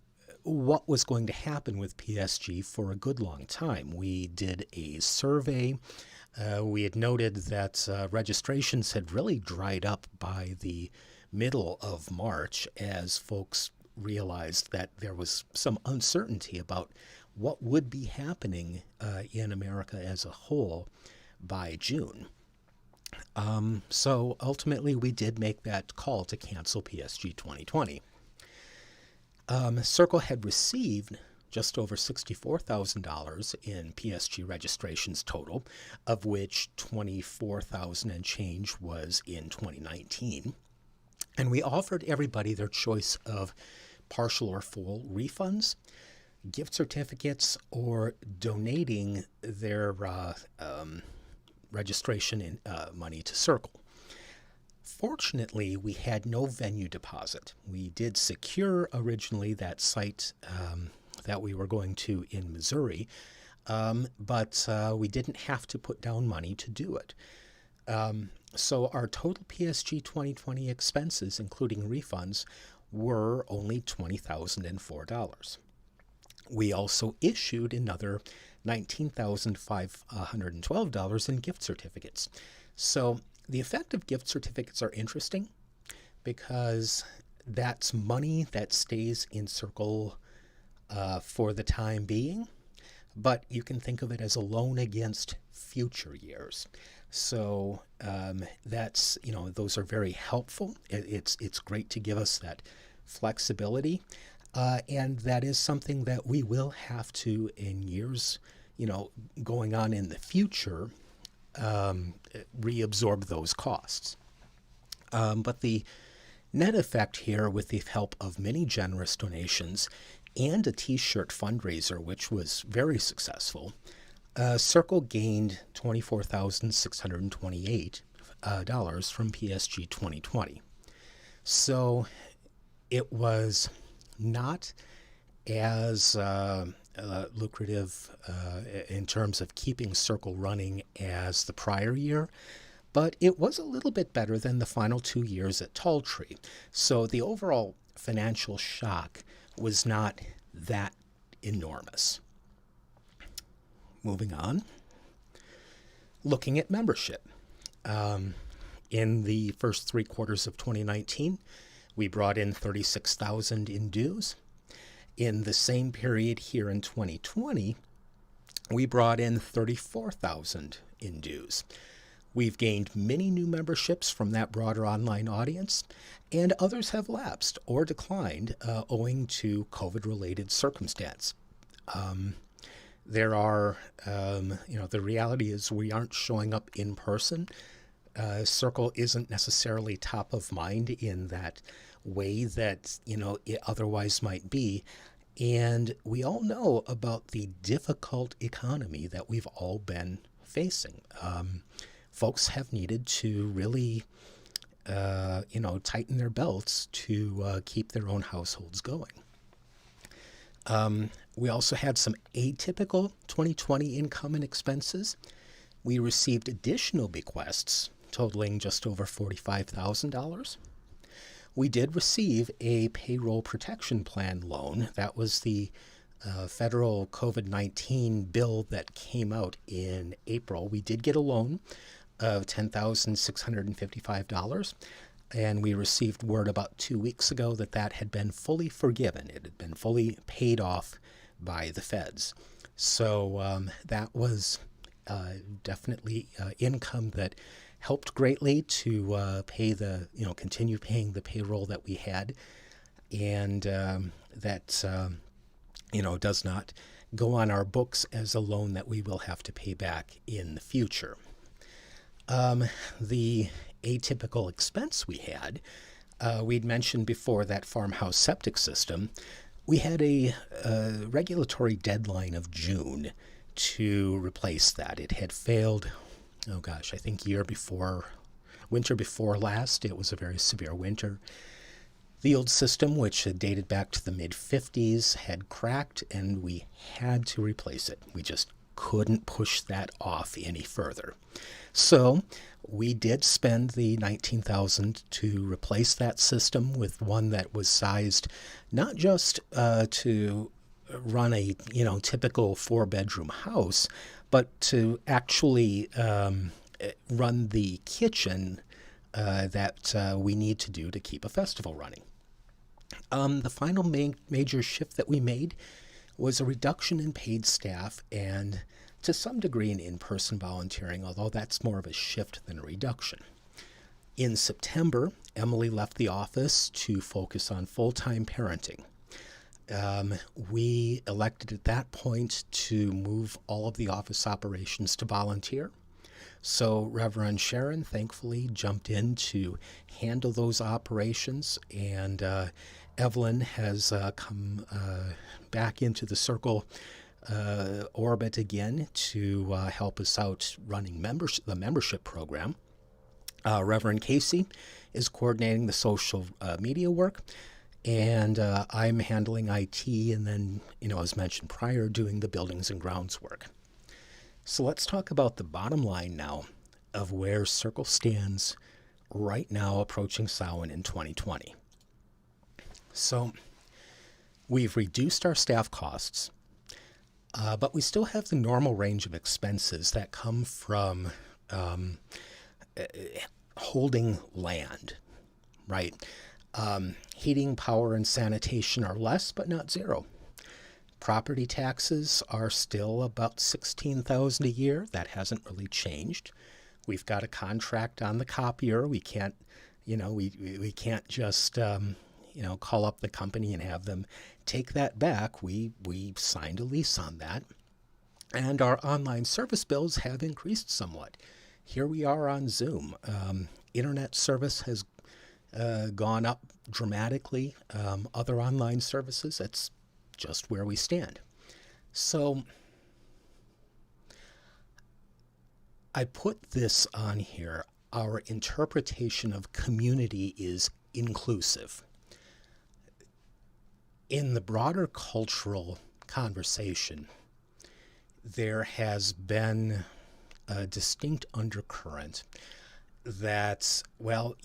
what was going to happen with PSG for a good long time. We did a survey. We had noted that registrations had really dried up by the middle of March as folks realized that there was some uncertainty about what would be happening in America as a whole by June. So ultimately, we did make that call to cancel PSG 2020. Circle had received just over $64,000 in PSG registrations total, of which 24,000 and change was in 2019. And we offered everybody their choice of partial or full refunds, gift certificates, or donating their registration money to Circle. Fortunately, we had no venue deposit. We did secure originally that site that we were going to in Missouri, but we didn't have to put down money to do it. So our total PSG 2020 expenses, including refunds, were only $20,004. We also issued another $19,512 in gift certificates. So the effect of gift certificates are interesting because that's money that stays in Circle for the time being, but you can think of it as a loan against future years. So that's, those are very helpful. It's great to give us that flexibility. And that is something that we will have to, in years, going on in the future, reabsorb those costs. But the net effect here, with the help of many generous donations and a t-shirt fundraiser, which was very successful, Circle gained $24,628 from PSG 2020. So it was not as lucrative in terms of keeping Circle running as the prior year, but it was a little bit better than the final 2 years at Tall Tree. So the overall financial shock was not that enormous. Moving on, looking at membership. In the first 3 quarters of 2019, we brought in 36,000 in dues. In the same period here in 2020, we brought in 34,000 in dues. We've gained many new memberships from that broader online audience, and others have lapsed or declined owing to COVID-related circumstance. There are, the reality is we aren't showing up in person. Circle isn't necessarily top of mind in that way that, it otherwise might be. And we all know about the difficult economy that we've all been facing. Folks have needed to really, tighten their belts to keep their own households going. We also had some atypical 2020 income and expenses. We received additional bequests totaling just over $45,000. We did receive a payroll protection plan loan. That was the federal COVID-19 bill that came out in April. We did get a loan of $10,655. And we received word about 2 weeks ago that that had been fully forgiven. It had been fully paid off by the feds. So that was definitely income that helped greatly to pay continue paying the payroll that we had. And that, does not go on our books as a loan that we will have to pay back in the future. The atypical expense we had, we'd mentioned before that farmhouse septic system. We had a regulatory deadline of June to replace that. It had failed, I think winter before last. It was a very severe winter. The old system, which had dated back to the mid-50s, had cracked, and we had to replace it. We just couldn't push that off any further. So we did spend the $19,000 to replace that system with one that was sized not just to run a typical 4-bedroom house, but to actually run the kitchen that we need to do to keep a festival running. The final major shift that we made was a reduction in paid staff and to some degree in in-person volunteering, although that's more of a shift than a reduction. In September, Emily left the office to focus on full-time parenting. We elected at that point to move all of the office operations to volunteer. So Reverend Sharon thankfully jumped in to handle those operations, and Evelyn has come back into the Circle orbit again to help us out running the membership program. Reverend Casey is coordinating the social media work, and I'm handling IT, and then, as mentioned prior, doing the buildings and grounds work. So let's talk about the bottom line now of where Circle stands right now approaching Samhain in 2020. So we've reduced our staff costs, but we still have the normal range of expenses that come from holding land, right? Heating, power, and sanitation are less, but not zero. Property taxes are still about $16,000 a year. That hasn't really changed. We've got a contract on the copier. We can't, we can't just, call up the company and have them take that back. We signed a lease on that. And our online service bills have increased somewhat. Here we are on Zoom. Internet service has gone up dramatically. Other online services, that's just where we stand. So I put this on here. Our interpretation of community is inclusive. In the broader cultural conversation, there has been a distinct undercurrent that, well,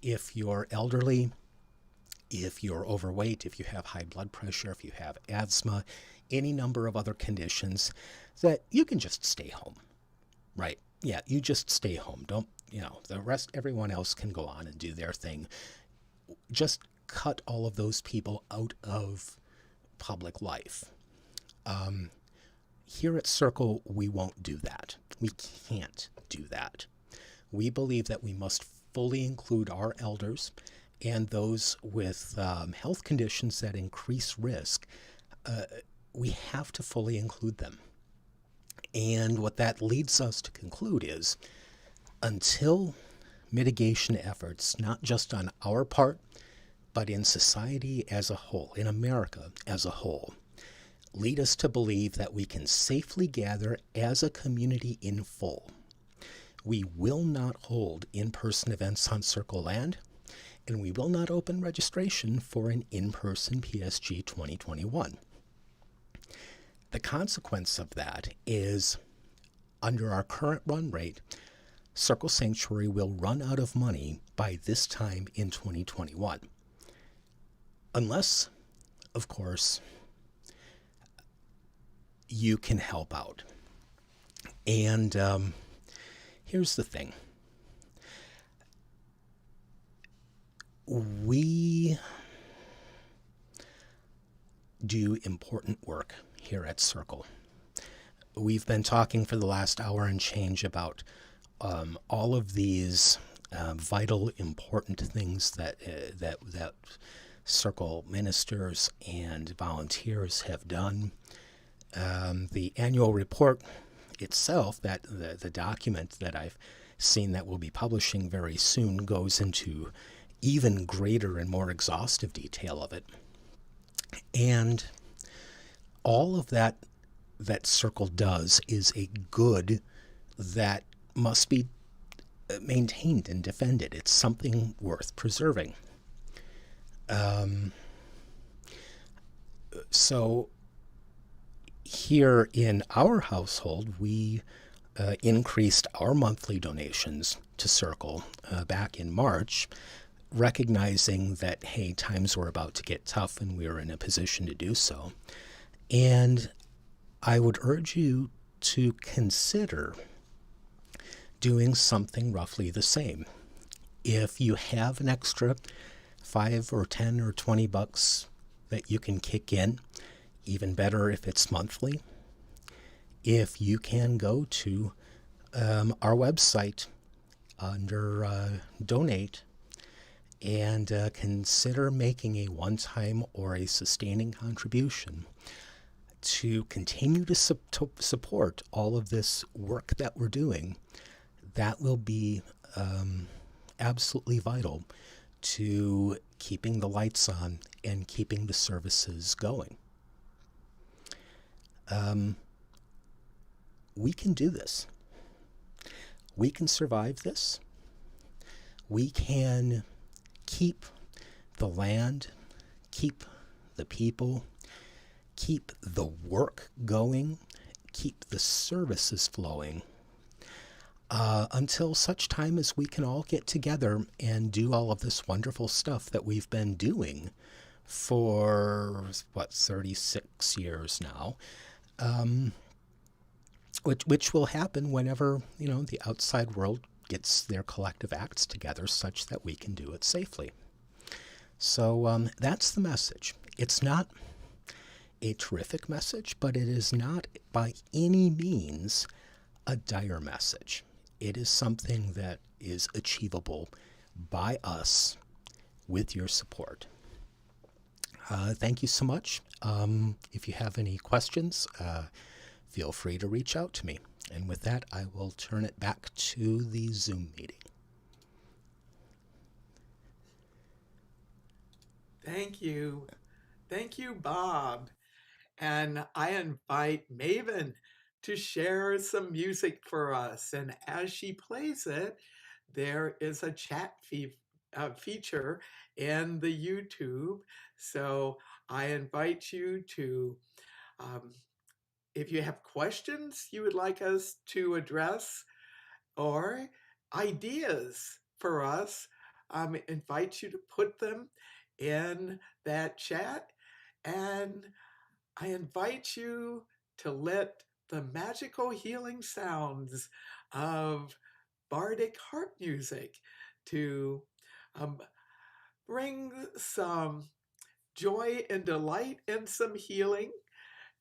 if you're elderly, if you're overweight, if you have high blood pressure, if you have asthma, any number of other conditions, that you can just stay home, right? Yeah, you just stay home. Don't, the rest, everyone else can go on and do their thing. Just cut all of those people out of public life. Here at Circle, we won't do that. We can't do that. We believe that we must fully include our elders and those with health conditions that increase risk. We have to fully include them. And what that leads us to conclude is, until mitigation efforts, not just on our part, but in society as a whole, in America as a whole, lead us to believe that we can safely gather as a community in full, we will not hold in-person events on Circle Land, and we will not open registration for an in-person PSG 2021. The consequence of that is, under our current run rate, Circle Sanctuary will run out of money by this time in 2021. Unless, of course, you can help out. And here's the thing. We do important work here at Circle. We've been talking for the last hour and change about all of these vital, important things that Circle ministers and volunteers have done. The annual report itself, that the document that I've seen that we'll be publishing very soon, goes into even greater and more exhaustive detail of it. And all of that Circle does is a good that must be maintained and defended. It's something worth preserving. So here in our household, we increased our monthly donations to Circle back in March, recognizing that, hey, times were about to get tough and we were in a position to do so. And I would urge you to consider doing something roughly the same. If you have an extra $5 or $10 or $20 that you can kick in, even better if it's monthly, if you can go to our website under donate and consider making a one-time or a sustaining contribution to continue to support all of this work that we're doing, that will be absolutely vital to keeping the lights on and keeping the services going. We can do this. We can survive this. We can keep the land, keep the people, keep the work going, keep the services flowing, until such time as we can all get together and do all of this wonderful stuff that we've been doing for, 36 years now, which will happen whenever, the outside world gets their collective acts together such that we can do it safely. So that's the message. It's not a terrific message, but it is not by any means a dire message. It is something that is achievable by us with your support. Thank you so much. If you have any questions, feel free to reach out to me. And with that, I will turn it back to the Zoom meeting. Thank you. Thank you, Bob. And I invite Maven to share some music for us. And as she plays it, there is a chat feature in the YouTube. So I invite you to, if you have questions you would like us to address or ideas for us, invite you to put them in that chat. And I invite you to let the magical healing sounds of bardic harp music to bring some joy and delight and some healing.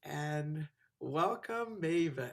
And welcome, Maven.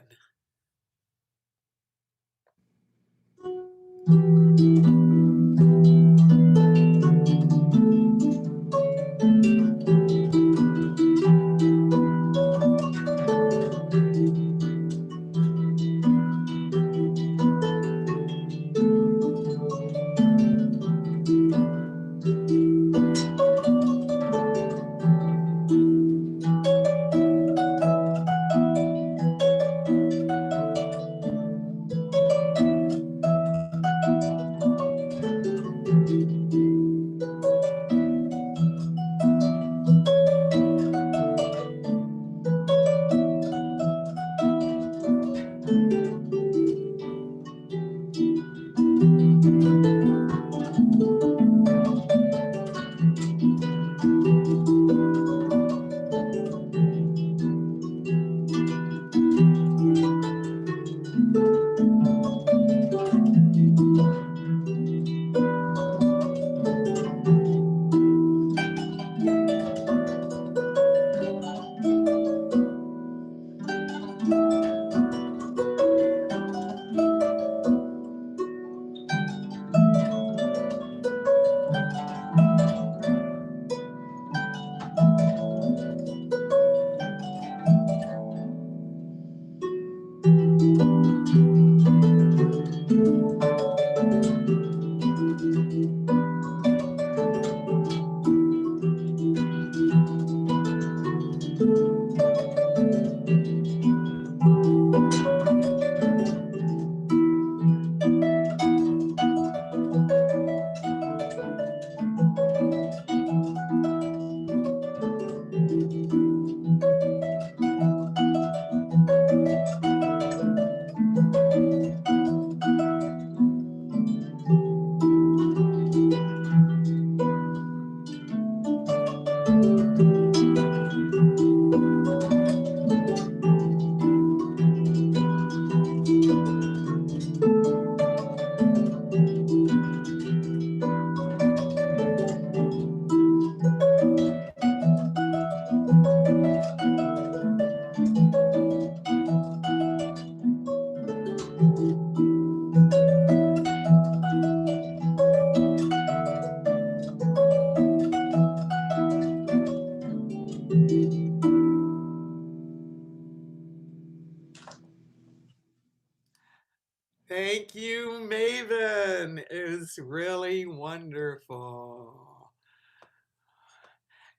Thank you, Maven. It was really wonderful.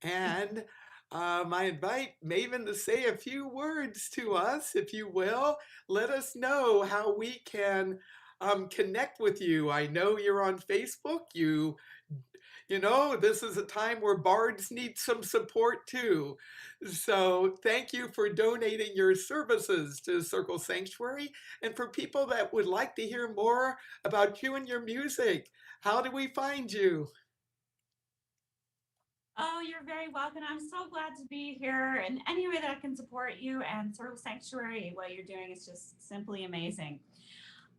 And I invite Maven to say a few words to us, if you will. Let us know how we can connect with you. I know you're on Facebook. You know, this is a time where bards need some support too. So thank you for donating your services to Circle Sanctuary. And for people that would like to hear more about you and your music, how do we find you? Oh, you're very welcome. I'm so glad to be here. And any way that I can support you and Circle Sanctuary, what you're doing is just simply amazing.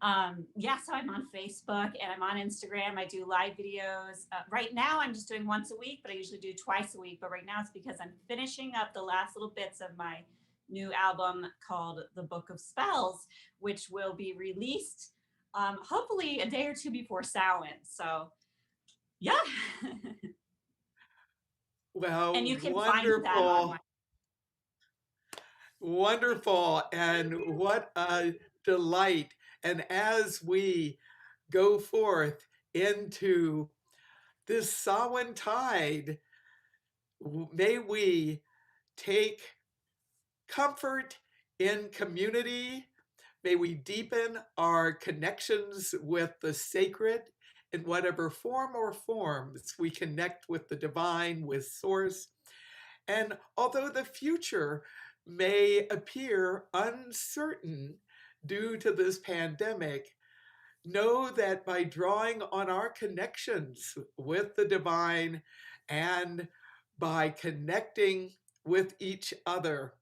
Yeah, so I'm on Facebook and I'm on Instagram. I do live videos. Right now, I'm just doing once a week, but I usually do twice a week. But right now, it's because I'm finishing up the last little bits of my new album called The Book of Spells, which will be released hopefully a day or two before Samhain. So, yeah. Well, And you can find that on my. wonderful, and what a delight. And as we go forth into this Samhain tide, may we take comfort in community. May we deepen our connections with the sacred in whatever form or forms we connect with the divine, with Source. And although the future may appear uncertain due to this pandemic, know that by drawing on our connections with the divine and by connecting with each other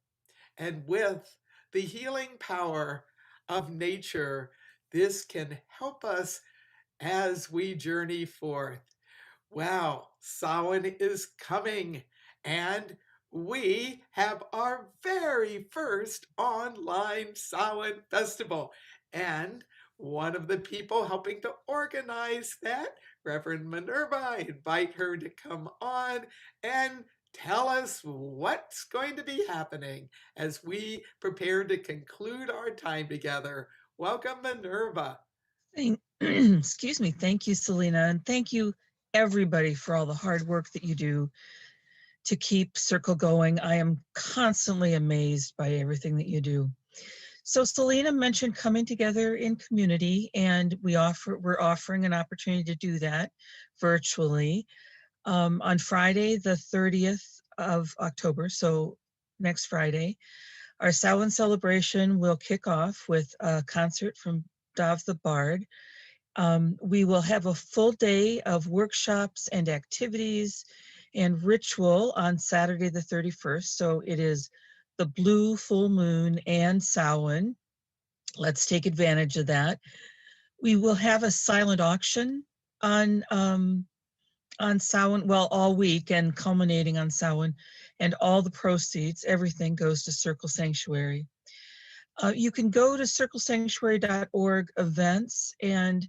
and with the healing power of nature, this can help us as we journey forth. Wow, Samhain is coming, and we have our very first online Samhain festival. And one of the people helping to organize that, Reverend Minerva, I invite her to come on and tell us what's going to be happening as we prepare to conclude our time together. Welcome, Minerva. Excuse me. Thank you, Selena. And thank you, everybody, for all the hard work that you do to keep Circle going. I am constantly amazed by everything that you do. So Selena mentioned coming together in community, and we're offering an opportunity to do that virtually on Friday, the 30th of October, so next Friday. Our Samhain celebration will kick off with a concert from Dav the Bard. We will have a full day of workshops and activities and ritual on Saturday the 31st. So it is the blue full moon and Samhain. Let's take advantage of that. We will have a silent auction on Samhain, well, all week and culminating on Samhain, and all the proceeds, everything goes to Circle Sanctuary. You can go to circlesanctuary.org events and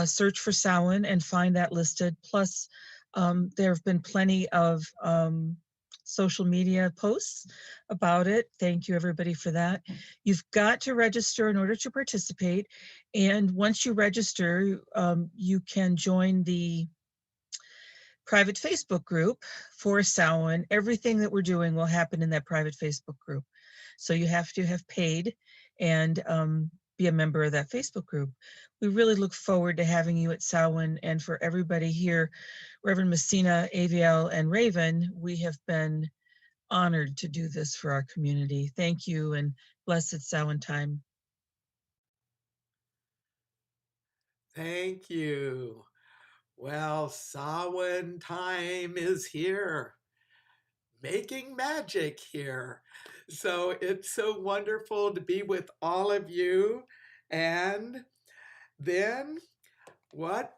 search for Samhain and find that listed. Plus, there have been plenty of social media posts about it. Thank you, everybody, for that. You've got to register in order to participate. And once you register, you can join the private Facebook group for Samhain. Everything that we're doing will happen in that private Facebook group. So you have to have paid and be a member of that Facebook group. We really look forward to having you at Samhain, and for everybody here, Reverend Messina, Aviel, and Raven, we have been honored to do this for our community. Thank you, and blessed Samhain time. Thank you. Well, Samhain time is here, making magic here. So it's so wonderful to be with all of you. And then what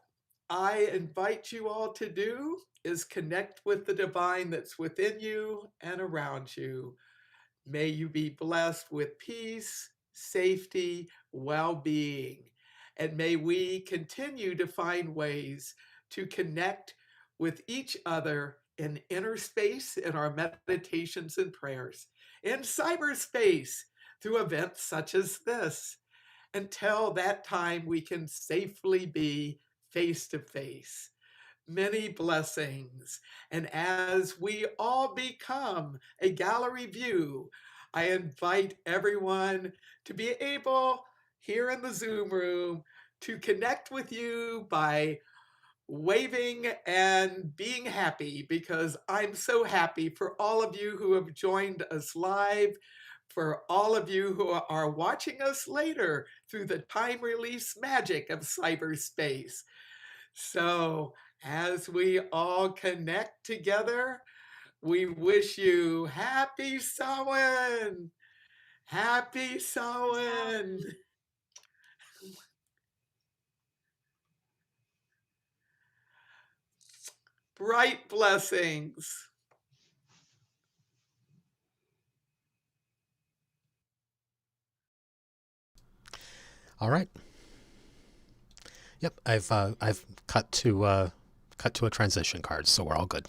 I invite you all to do is connect with the divine that's within you and around you. May you be blessed with peace, safety, well-being, and may we continue to find ways to connect with each other in inner space in our meditations and prayers, in cyberspace through events such as this. Until that time, we can safely be face to face. Many blessings. And as we all become a gallery view, I invite everyone to be able here in the Zoom room to connect with you by waving and being happy, because I'm so happy for all of you who have joined us live, for all of you who are watching us later through the time release magic of cyberspace. So as we all connect together, we wish you happy Samhain! Happy Samhain! Bright blessings. All right. Yep, I've cut to a transition card, so we're all good.